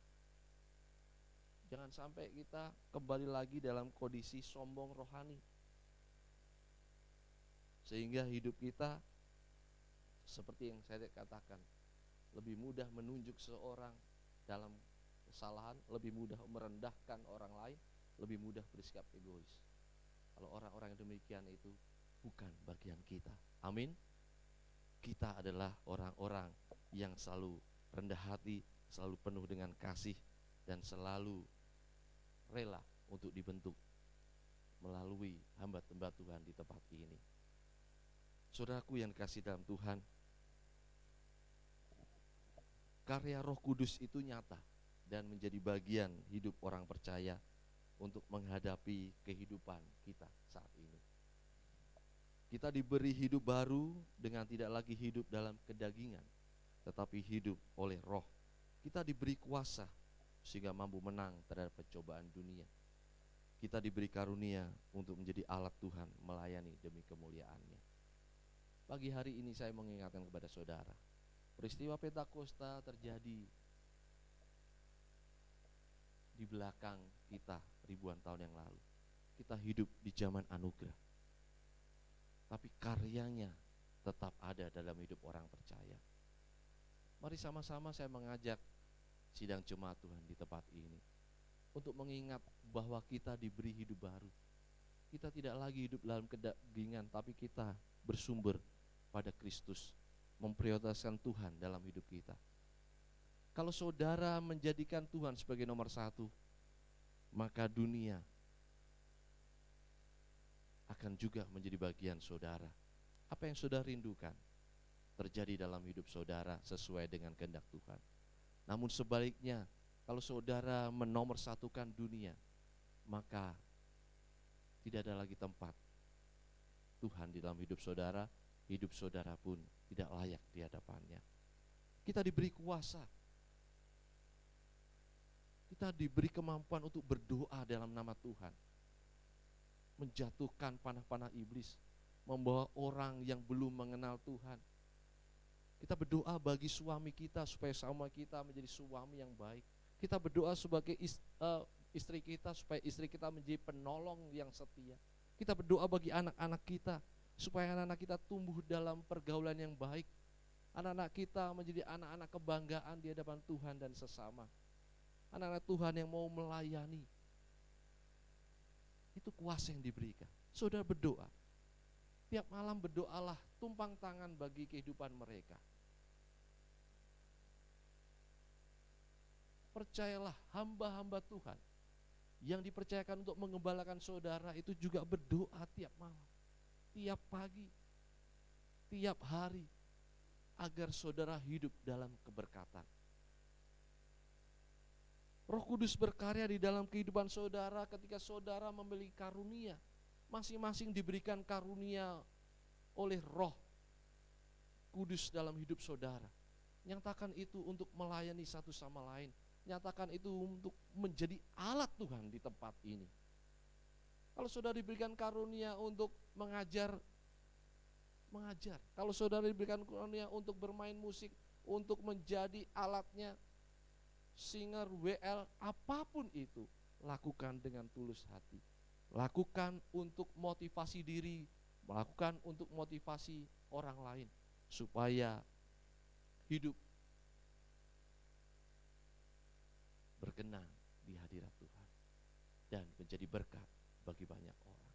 Jangan sampai kita kembali lagi dalam kondisi sombong rohani, sehingga hidup kita seperti yang saya katakan, lebih mudah menunjuk seorang dalam kesalahan, lebih mudah merendahkan orang lain, lebih mudah bersikap egois. Kalau orang-orang yang demikian itu bukan bagian kita. Amin. Kita adalah orang-orang yang selalu rendah hati, selalu penuh dengan kasih, dan selalu rela untuk dibentuk melalui hamba-hamba Tuhan di tempat ini. Saudaraku yang dikasihi dalam Tuhan, karya Roh Kudus itu nyata dan menjadi bagian hidup orang percaya untuk menghadapi kehidupan kita saat ini. Kita diberi hidup baru dengan tidak lagi hidup dalam kedagingan, tetapi hidup oleh Roh. Kita diberi kuasa sehingga mampu menang terhadap pencobaan dunia. Kita diberi karunia untuk menjadi alat Tuhan melayani demi kemuliaan-Nya. Pagi hari ini saya mengingatkan kepada saudara, peristiwa Pentakosta terjadi di belakang kita ribuan tahun yang lalu. Kita hidup di zaman anugerah, tapi karyanya tetap ada dalam hidup orang percaya. Mari sama-sama saya mengajak sidang jemaat Tuhan di tempat ini untuk mengingat bahwa kita diberi hidup baru. Kita tidak lagi hidup dalam kedagingan, tapi kita bersumber pada Kristus, memprioritaskan Tuhan dalam hidup kita. Kalau saudara menjadikan Tuhan sebagai nomor satu, maka dunia akan juga menjadi bagian saudara. Apa yang saudara rindukan terjadi dalam hidup saudara sesuai dengan kehendak Tuhan. Namun sebaliknya, kalau saudara menomorsatukan dunia, maka tidak ada lagi tempat Tuhan di dalam hidup saudara. Hidup saudara pun tidak layak di hadapannya. Kita diberi kuasa, kita diberi kemampuan untuk berdoa dalam nama Tuhan, menjatuhkan panah-panah iblis, membawa orang yang belum mengenal Tuhan. Kita berdoa bagi suami kita supaya suami kita menjadi suami yang baik. Kita berdoa sebagai istri kita supaya istri kita menjadi penolong yang setia. Kita berdoa bagi anak-anak kita supaya anak-anak kita tumbuh dalam pergaulan yang baik. Anak-anak kita menjadi anak-anak kebanggaan di hadapan Tuhan dan sesama. Anak-anak Tuhan yang mau melayani. Itu kuasa yang diberikan. Saudara berdoa. Tiap malam berdoalah, tumpang tangan bagi kehidupan mereka. Percayalah, hamba-hamba Tuhan yang dipercayakan untuk mengembalakan saudara itu juga berdoa tiap malam, tiap pagi, tiap hari, agar saudara hidup dalam keberkatan. Roh Kudus berkarya di dalam kehidupan saudara ketika saudara memiliki karunia. Masing-masing diberikan karunia oleh Roh Kudus dalam hidup saudara. Nyatakan itu untuk melayani satu sama lain. Nyatakan itu untuk menjadi alat Tuhan di tempat ini. Kalau saudara diberikan karunia untuk mengajar. Kalau saudara diberikan karunia untuk bermain musik, untuk menjadi alatnya, singer, WL, apapun itu, lakukan dengan tulus hati. Lakukan untuk motivasi diri, lakukan untuk motivasi orang lain, supaya hidup berkenan di hadirat Tuhan dan menjadi berkat bagi banyak orang.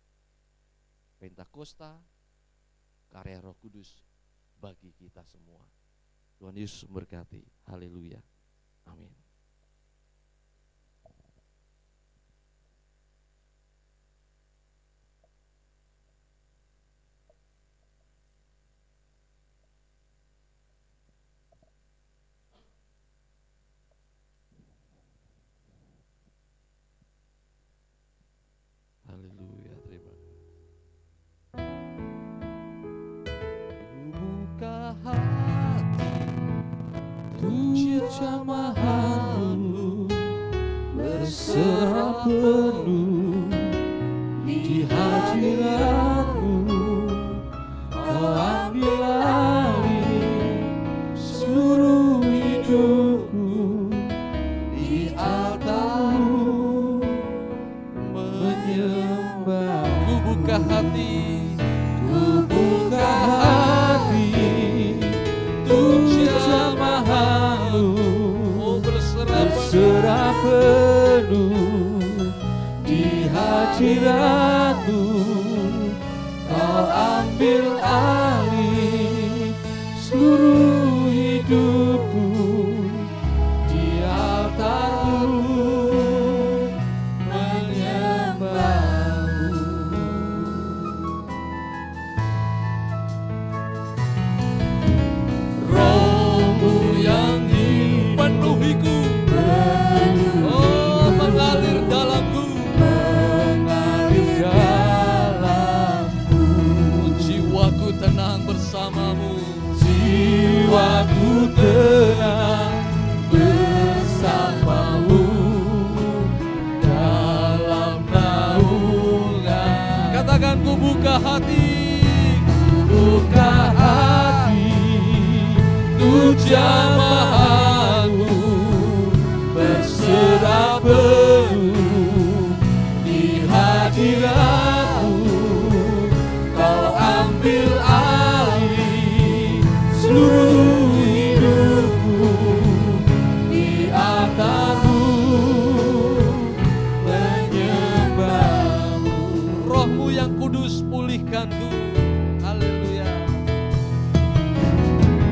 Pentakosta, karya Roh Kudus bagi kita semua. Tuhan Yesus memberkati. Haleluya. Amin. Haleluya, terima kasih. Buka hati Tujuh jamahanmu berserah penuh di hadiratmu. Kau ambil alih seluruh hidupku di altarmu menyembah. Ku buka hati, Ku buka hati untuk jamahanmu oh berserah berserah penuh di hadiratmu. Kau ambil alih seluruh hidupku di altarmu menyembahmu. Rohmu yang penuhiku, oh mengalir dalamku, mengalir dalamku. jiwaku tenang bersamamu. Jiwaku tenang bersamamu dalam naungan. Katakan ku buka hati, Buka hati untuk jamahanmu berserah penuh di hadiratmu. Kau ambil alih seluruh hidupku di altarmu menyembahmu. Rohmu yang kudus pulihkanku. Haleluya.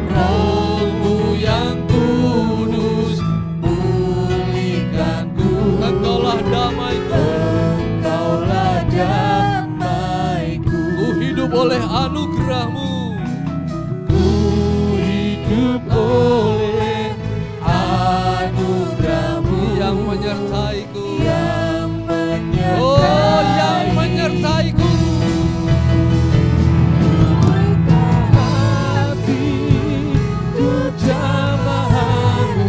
Rohmu yang kudus pulihkanku. Engkaulah damaiku, Engkaulah damaiku. ku hidup oleh anugerahmu. Ku hidup oleh anugerahmu Yang menyertaiku, yang menyertai. oh yang menyertaiku. Hati untuk jamahanmu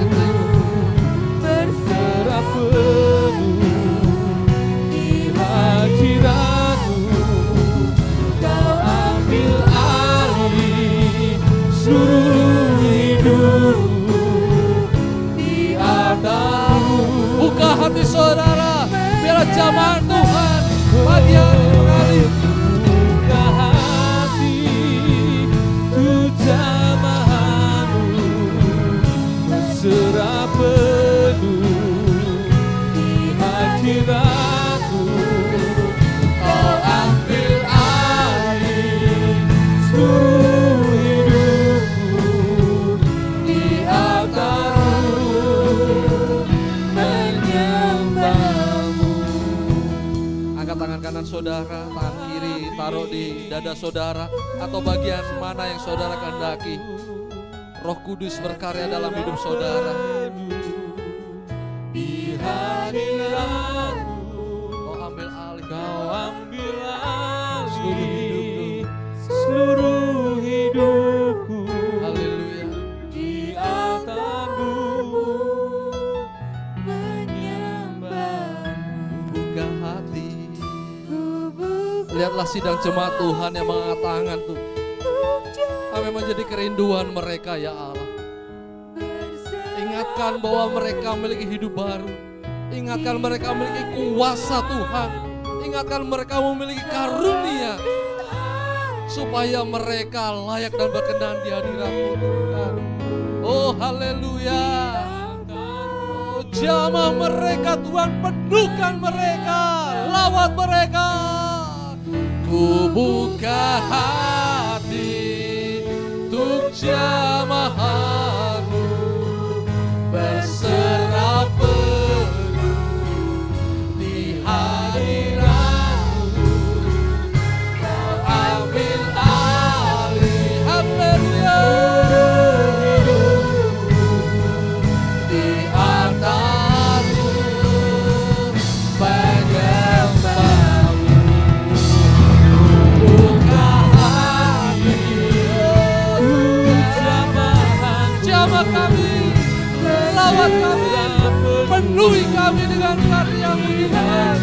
berserah penuh di hadiratmu. Kau ambil alih seluruh hidupku di altarmu. Buka hati saudara, biarlah jamahan Tuhan pagi hari mengalir. Buka hati untuk jamahanmu berserah penuh di hadiratmu. Kau ambil alih seluruh hidupku di altarmu menyembahmu. Angkat tangan kanan saudara, tangan kiri taruh di dada saudara atau bagian mana yang saudara kehendaki. Roh Kudus berkarya dalam hidup saudara. Di hadiratmu. Kau ambil alih, Kau ambil alih seluruh hidupku. haleluya. Di altarmu menyembahmu. Buka hati. Lihatlah sidang jemaat Tuhan yang mengangkat tangan tuh. Kami menjadi kerinduan mereka ya Allah. Ingatkan bahwa mereka memiliki hidup baru. Ingatkan mereka memiliki kuasa Tuhan. Ingatkan mereka memiliki karunia. Supaya mereka layak dan berkenan di hadirat-Mu Tuhan. Oh haleluya. Oh, jamah mereka Tuhan, penuhkan mereka. Lawat mereka. Ku buka hati untuk jamaah-Mu, berserah penuh di hadirat-Mu. Kau ambil alih, haleluya, di altar-Mu menyembah-Mu. Buka hati, jamah kami, lawat kami, penuhi kami dengan karya-Mu Tuhan.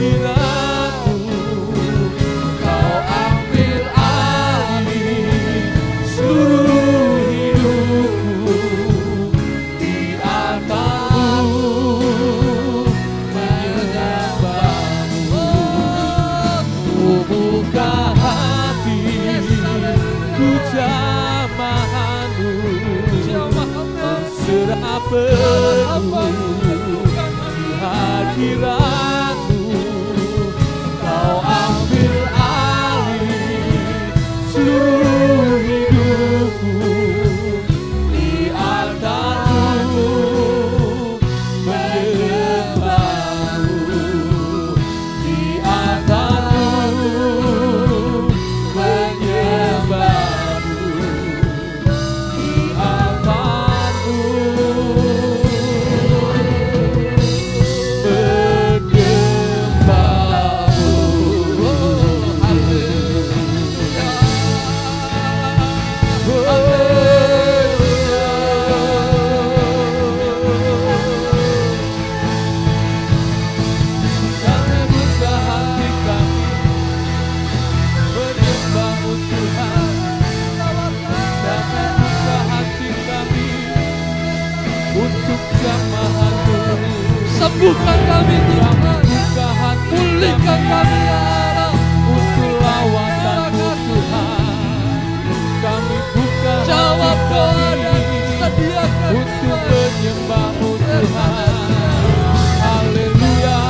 Kau ambil alih seluruh hidupku, di altar-Mu menyembah-Mu. Ku buka hati, ku jamah-Mu, berserah penuh di hadirat-Mu. Kau ambil alih seluruh hidupku, di altar-Mu menyembah-Mu, di altar-Mu menyembah-Mu, di altar-Mu menyembah-Mu. Oh, haleluya. Kami buka hati kami menyembah-Mu Tuhan. Kami buka hati kami untuk jamaah-Mu. Sembuhkan kami Tuhan, buka hati, pulihkan kami ya Allah, untuk lawatan-Mu Tuhan. Kami buka jawab doa dan sediakan untuk menyembah-Mu Tuhan. Haleluya.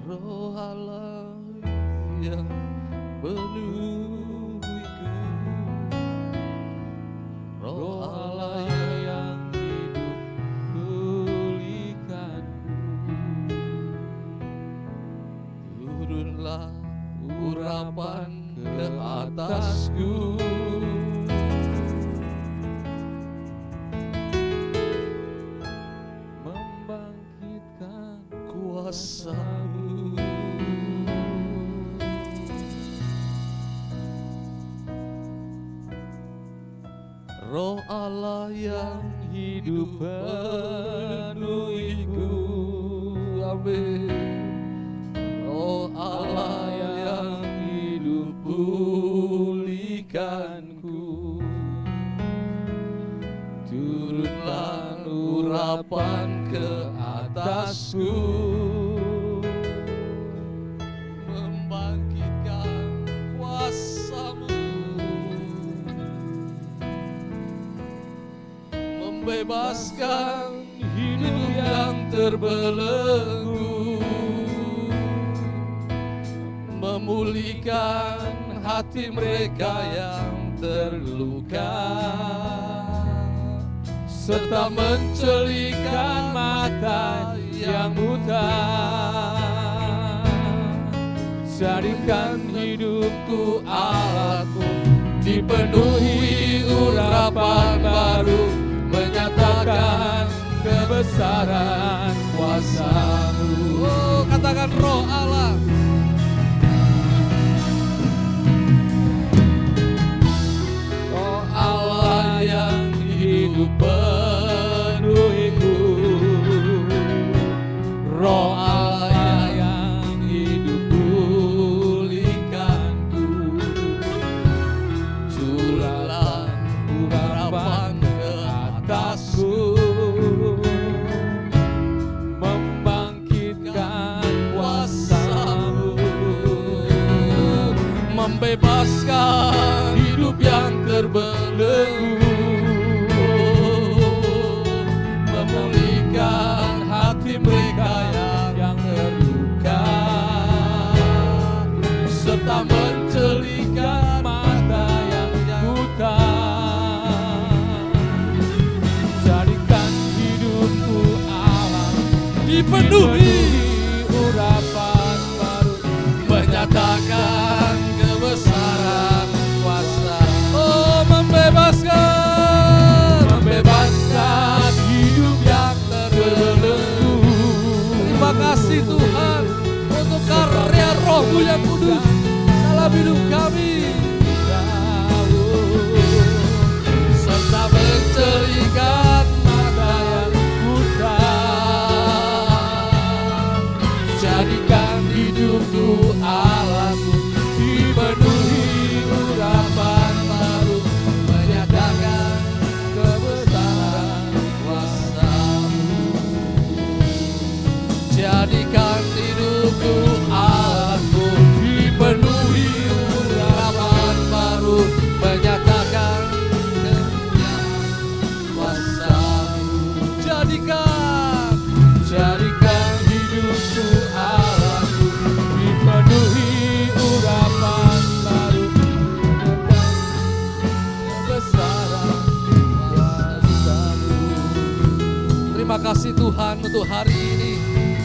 Roh Allah yang urapan ke atasku. Membangkitkan Kuasa-Mu, Roh Allah yang hidup penuhiku. Amin. Roh Allah yang hidup pulihkanku. Turunlah urapan ke atasku, membangkitkan kuasa-Mu, membebaskan hidup yang terbelenggu, memulihkan hati mereka yang terluka, serta mencelikan mata yang buta. Jadikan hidupku alatmu, dipenuhi urapan baru, menyatakan kebesaran kuasa-Mu. Oh, katakan Roh Allah. Roh Allah yang hidup penuhiku. Roh Allah yang hidup pulihkanku. Curahlah urapan ke atasku, membangkitkan kuasa-Mu, membebaskan hidup yang terbelenggu, memulihkan hati mereka yang terluka, serta mencelikan mata yang buta. Jadikan hidupku alam, dipenuhi urapan baru, menyatakan kebesaran kuasa. Oh, membebaskan hidup yang terbelenggu. Terima kasih Tuhan untuk karya Roh-Mu yang kudus dalam hidup kami, serta mencelikan mata yang buta. Jadikan hidupku alatmu, dipenuhi urapan baru, menyatakan kebesaran kuasa-Mu. Jadikan hidupku alatmu, dipenuhi urapan baru, menyatakan kemuliaan kuasa-Mu. Jadikan hidupku alatmu, dipenuhi urapan baru, menyatakan kebesaran kuasa-Mu. Terima kasih Tuhan untuk hari ini.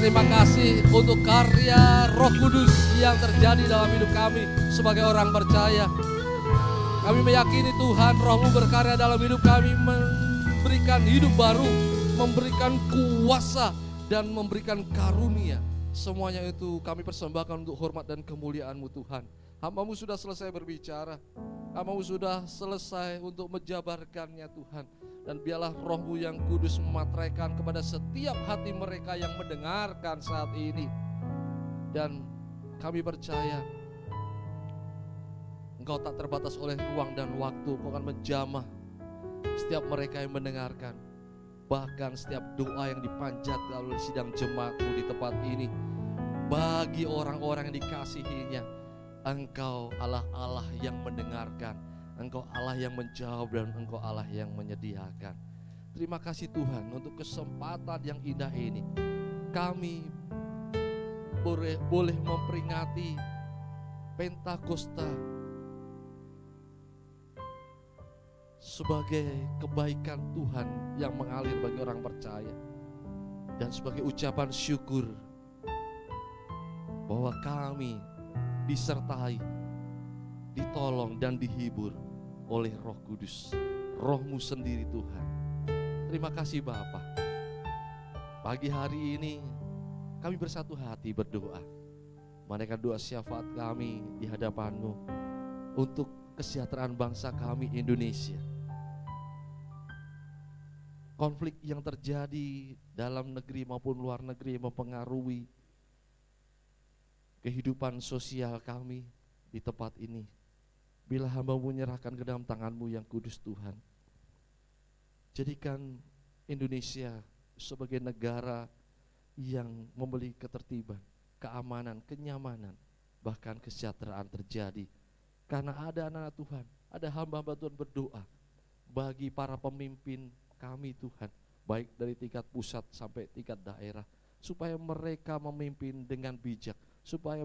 Terima kasih untuk karya Roh Kudus yang terjadi dalam hidup kami sebagai orang percaya. Kami meyakini Tuhan, Roh-Mu berkarya dalam hidup kami, memberikan hidup baru, memberikan kuasa, dan memberikan karunia. Semuanya itu kami persembahkan untuk hormat dan kemuliaan-Mu Tuhan. Hamba-Mu sudah selesai berbicara, Hamba-Mu sudah selesai untuk menjabarkannya Tuhan. Dan biarlah Roh-Mu yang kudus memateraikan kepada setiap hati mereka yang mendengarkan saat ini. Dan kami percaya Engkau tak terbatas oleh ruang dan waktu. Engkau akan menjamah setiap mereka yang mendengarkan. Bahkan setiap doa yang dipanjatkan oleh sidang jemaat-Mu di tempat ini, bagi orang-orang yang dikasihinya, Engkau Allah yang mendengarkan, Engkau Allah yang menjawab, dan Engkau Allah yang menyediakan. Terima kasih Tuhan untuk kesempatan yang indah ini. Kami boleh memperingati Pentakosta sebagai kebaikan Tuhan yang mengalir bagi orang percaya, dan sebagai ucapan syukur bahwa kami disertai, ditolong dan dihibur oleh Roh Kudus, Roh-Mu sendiri Tuhan. Terima kasih Bapa. Pagi hari ini kami bersatu hati berdoa, menaikkan doa syafaat kami di hadapan-Mu untuk kesejahteraan bangsa kami Indonesia. Konflik yang terjadi dalam negeri maupun luar negeri mempengaruhi kehidupan sosial kami di tempat ini. Bila hamba menyerahkan ke dalam tangan-Mu yang kudus Tuhan, jadikan Indonesia sebagai negara yang memberi ketertiban, keamanan, kenyamanan, bahkan kesejahteraan terjadi. Karena ada anak-anak Tuhan, ada hamba-hamba Tuhan berdoa bagi para pemimpin kami Tuhan, baik dari tingkat pusat sampai tingkat daerah, supaya mereka memimpin dengan bijak, supaya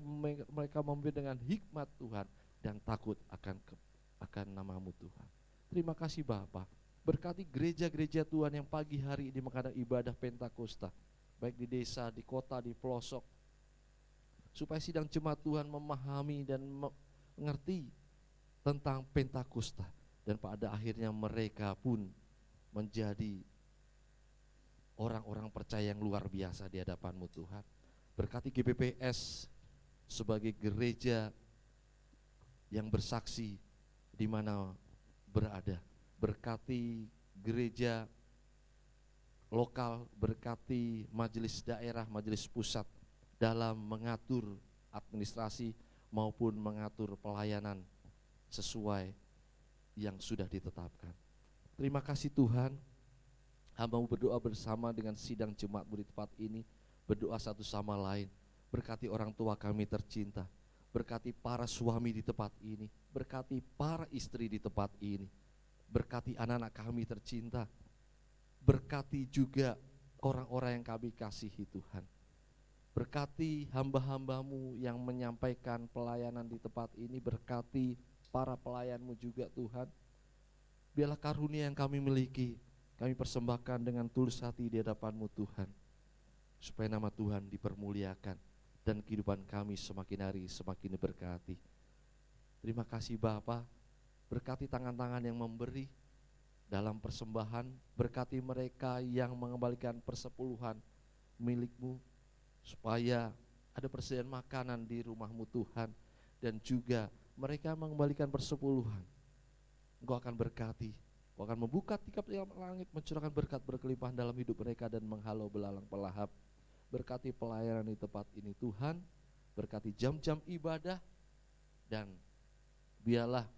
mereka memimpin dengan hikmat Tuhan dan takut akan nama-Mu Tuhan. Terima kasih Bapa. Berkati gereja-gereja Tuhan yang pagi hari ini mengadakan ibadah Pentakosta, baik di desa, di kota, di pelosok, supaya sidang jemaat Tuhan memahami dan mengerti tentang Pentakosta, dan pada akhirnya mereka pun menjadi orang-orang percaya yang luar biasa di hadapan-Mu Tuhan. Berkati GBPS sebagai gereja yang bersaksi di mana berada. Berkati gereja lokal, berkati majelis daerah, majelis pusat dalam mengatur administrasi maupun mengatur pelayanan sesuai yang sudah ditetapkan. Terima kasih Tuhan, hamba-Mu berdoa bersama dengan sidang jemaat-Mu di tempat ini, berdoa satu sama lain. Berkati orang tua kami tercinta, berkati para suami di tempat ini, berkati para istri di tempat ini, berkati anak-anak kami tercinta, berkati juga orang-orang yang kami kasihi Tuhan. Berkati hamba-hamba-Mu yang menyampaikan pelayanan di tempat ini, berkati para pelayan-Mu juga Tuhan. Biarlah karunia yang kami miliki, kami persembahkan dengan tulus hati di hadapan-Mu Tuhan, supaya nama Tuhan dipermuliakan dan kehidupan kami semakin hari semakin diberkati. Terima kasih Bapa. Berkati tangan-tangan yang memberi dalam persembahan, berkati mereka yang mengembalikan persepuluhan milik-Mu, supaya ada persediaan makanan di rumah-Mu Tuhan, dan juga mereka mengembalikan persepuluhan. Engkau akan berkati, Engkau akan membuka tingkap langit, mencurahkan berkat berkelimpahan dalam hidup mereka dan menghalau belalang pelahap. Berkati pelayanan di tempat ini Tuhan, berkati jam-jam ibadah, dan biarlah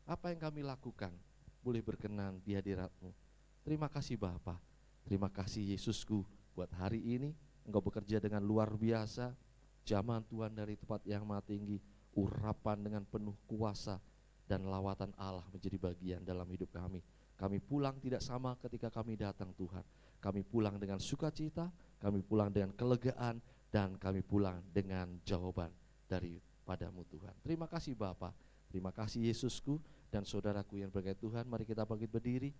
apa yang kami lakukan boleh berkenan di hadirat-Mu. Terima kasih Bapa, terima kasih Yesusku, buat hari ini Engkau bekerja dengan luar biasa. Jamahan Tuhan dari tempat yang maha tinggi, urapan dengan penuh kuasa dan lawatan Allah menjadi bagian dalam hidup kami. Kami pulang tidak sama ketika kami datang Tuhan. Kami pulang dengan sukacita, kami pulang dengan kelegaan, dan kami pulang dengan jawaban daripada-Mu Tuhan. Terima kasih Bapa, terima kasih Yesusku dan saudaraku yang berkat Tuhan. Mari kita bangkit berdiri,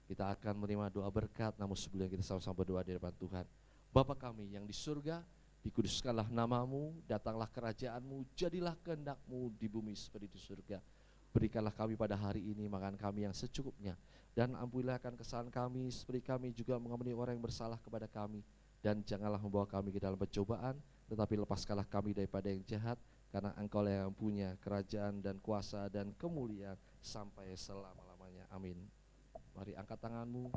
kita akan menerima doa berkat. Namun sebelum kita sama-sama berdoa di hadapan Tuhan. Bapa kami yang di surga, dikuduskanlah nama-Mu, datanglah kerajaan-Mu, jadilah kehendak-Mu di bumi seperti di surga. Berikanlah kami pada hari ini makan kami yang secukupnya, dan ampunilah akan kesalahan kami seperti kami juga mengampuni orang yang bersalah kepada kami. Dan janganlah membawa kami ke dalam pencobaan, tetapi lepaskanlah kami daripada yang jahat, karena Engkau yang punya kerajaan dan kuasa dan kemuliaan sampai selama-lamanya. Amin. Mari angkat tanganmu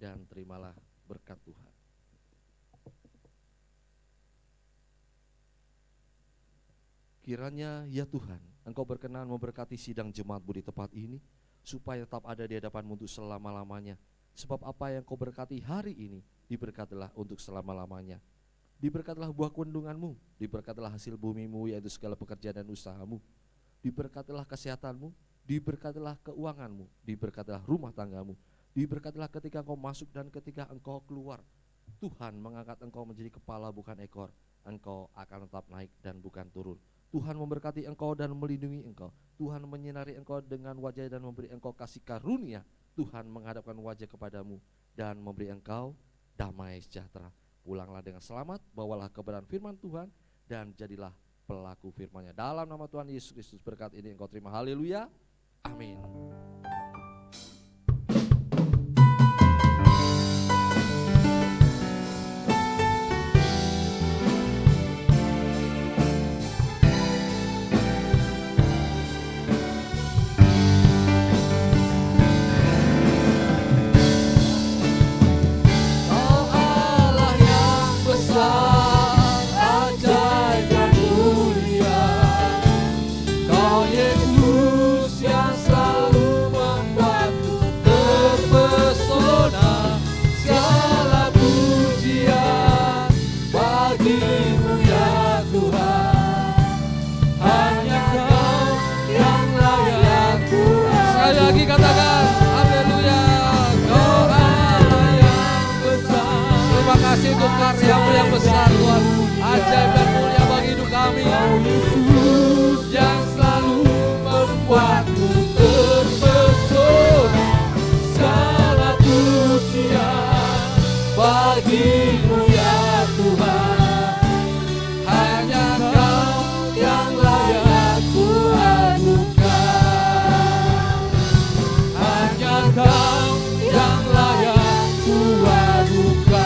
dan terimalah berkat Tuhan. Kiranya ya Tuhan, Engkau berkenan memberkati sidang jemaat-Mu di tempat ini, supaya tetap ada di hadapan-Mu untuk selama-lamanya. Sebab apa yang Kau berkati hari ini, diberkatilah untuk selama-lamanya. Diberkatilah buah kandungan-Mu, diberkatilah hasil bumi-Mu, yaitu segala pekerjaan dan usaha-Mu. Diberkatilah kesehatan-Mu, diberkatilah keuangan-Mu, diberkatilah rumah tangga-Mu, diberkatilah ketika Engkau masuk dan ketika Engkau keluar. Tuhan mengangkat Engkau menjadi kepala bukan ekor, Engkau akan tetap naik dan bukan turun. Tuhan memberkati engkau dan melindungi engkau. Tuhan menyinari engkau dengan wajah dan memberi engkau kasih karunia. Tuhan menghadapkan wajah kepadamu dan memberi engkau damai sejahtera. Pulanglah dengan selamat, bawalah kebenaran firman Tuhan, dan jadilah pelaku firman-Nya. Dalam nama Tuhan Yesus Kristus berkat ini engkau terima. Haleluya. Amin. Karya-Mu yang besar Tuhan, ajaib dan mulia bagi hidup kami. Yesus yang selalu membuatku terpesona, segala pujian bagi-Mu ya Tuhan. Hanya Kau yang layak ku adukan, hanya Kau yang layak ku adukan.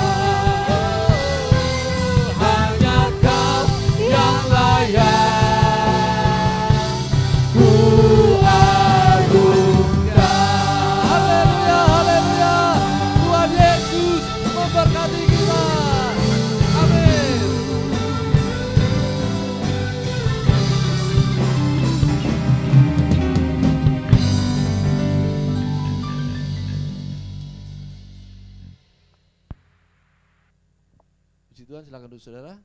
Tuhan, silakan duduk saudara.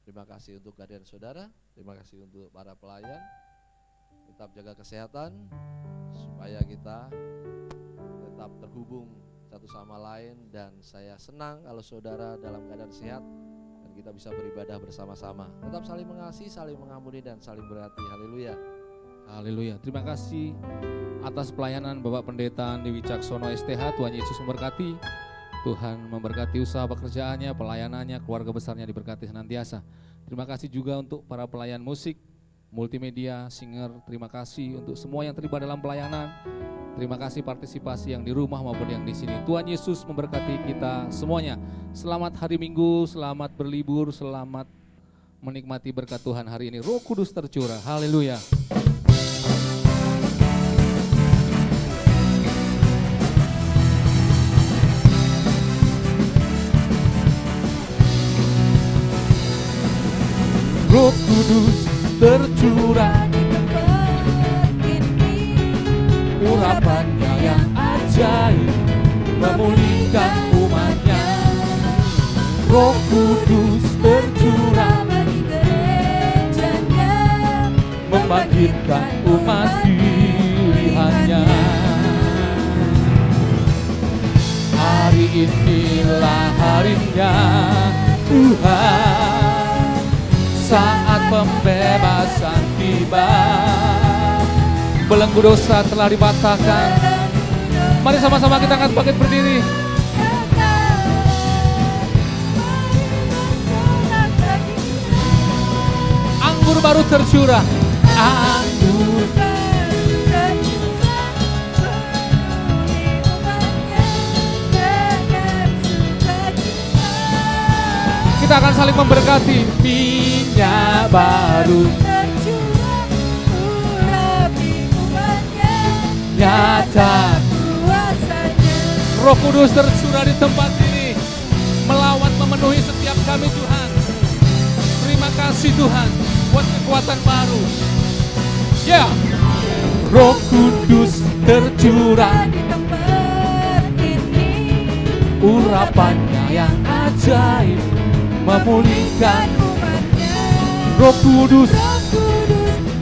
Terima kasih untuk kehadiran saudara. Terima kasih untuk para pelayan. Tetap jaga kesehatan supaya kita tetap terhubung satu sama lain. Dan saya senang kalau saudara dalam keadaan sehat dan kita bisa beribadah bersama-sama. Tetap saling mengasihi, saling mengampuni, dan saling berarti. Haleluya. Haleluya. Terima kasih atas pelayanan Bapak Pendeta Andi Wicaksono STH. Tuhan Yesus memberkati. Tuhan memberkati usaha pekerjaannya, pelayanannya, keluarga besarnya diberkati senantiasa. Terima kasih juga untuk para pelayan musik, multimedia, singer. Terima kasih untuk semua yang terlibat dalam pelayanan. Terima kasih partisipasi yang di rumah maupun yang di sini. Tuhan Yesus memberkati kita semuanya. Selamat hari Minggu, selamat berlibur, selamat menikmati berkat Tuhan hari ini. Roh Kudus tercurah. Haleluya. Roh Kudus tercurah di tempat ini, urapannya yang ajaib memulihkan umatnya. Roh Kudus tercurah bagi gerejanya, membangkitkan umat pilihannya. Hari inilah harinya Tuhan, saat pembebasan tiba, belenggu dosa telah dipatahkan. Mari sama-sama kita angkat bangkit berdiri. Anggur baru tercurah, anggur kita akan saling memberkati. Minyak baru tercurah, urapi umatnya, nyata kuasanya. Roh Kudus tercurah di tempat ini, melawat memenuhi setiap kami Tuhan. Terima kasih Tuhan buat kekuatan baru. Ya, Roh Kudus tercurah di tempat ini, urapannya yang ajaib memulihkan umatnya. Roh Kudus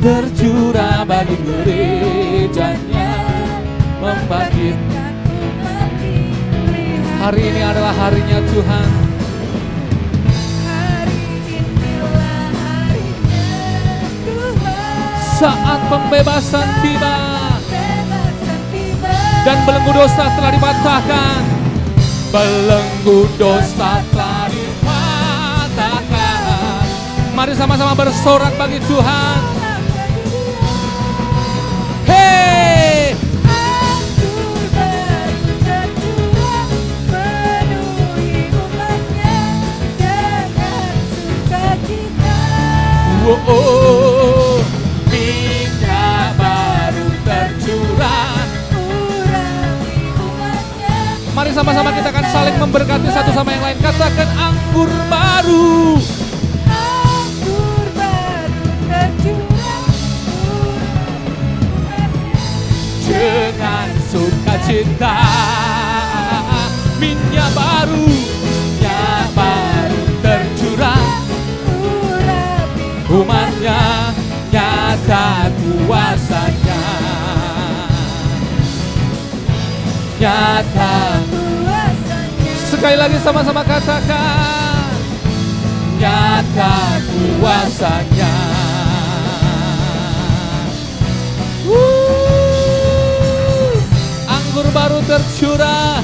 tercurah bagi gerejanya, membangkitkan umat pilihan. Hari ini adalah harinya Tuhan. Hari inilah harinya Tuhan, saat pembebasan tiba dan belenggu dosa telah dipatahkan. Belenggu dosa telah dipatahkan, Mari sama-sama bersorak bagi Tuhan. Hey! Anggur baru tercurah, penuhi umatnya dengan sukacita. Minyak baru tercurah. Urapi umatnya. Mari sama-sama kita akan saling memberkati satu sama yang lain. Katakan anggur baru. Anggur baru tercurah, urapi umatnya Dengan sukacita. Minyak baru tercurah. urapi Umatnya nyata kuasanya. Nyata. kuasanya. Sekali lagi sama-sama katakan. Nyata kuasanya. Anggur baru tercurah,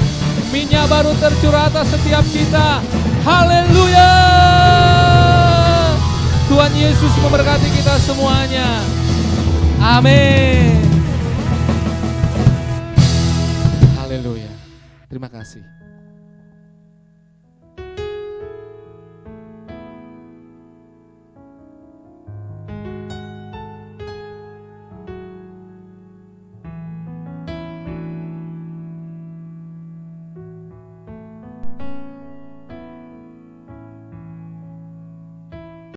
minyak baru tercurah atas setiap kita. Haleluya. Tuhan Yesus memberkati kita semuanya. Amin. Haleluya. Terima kasih.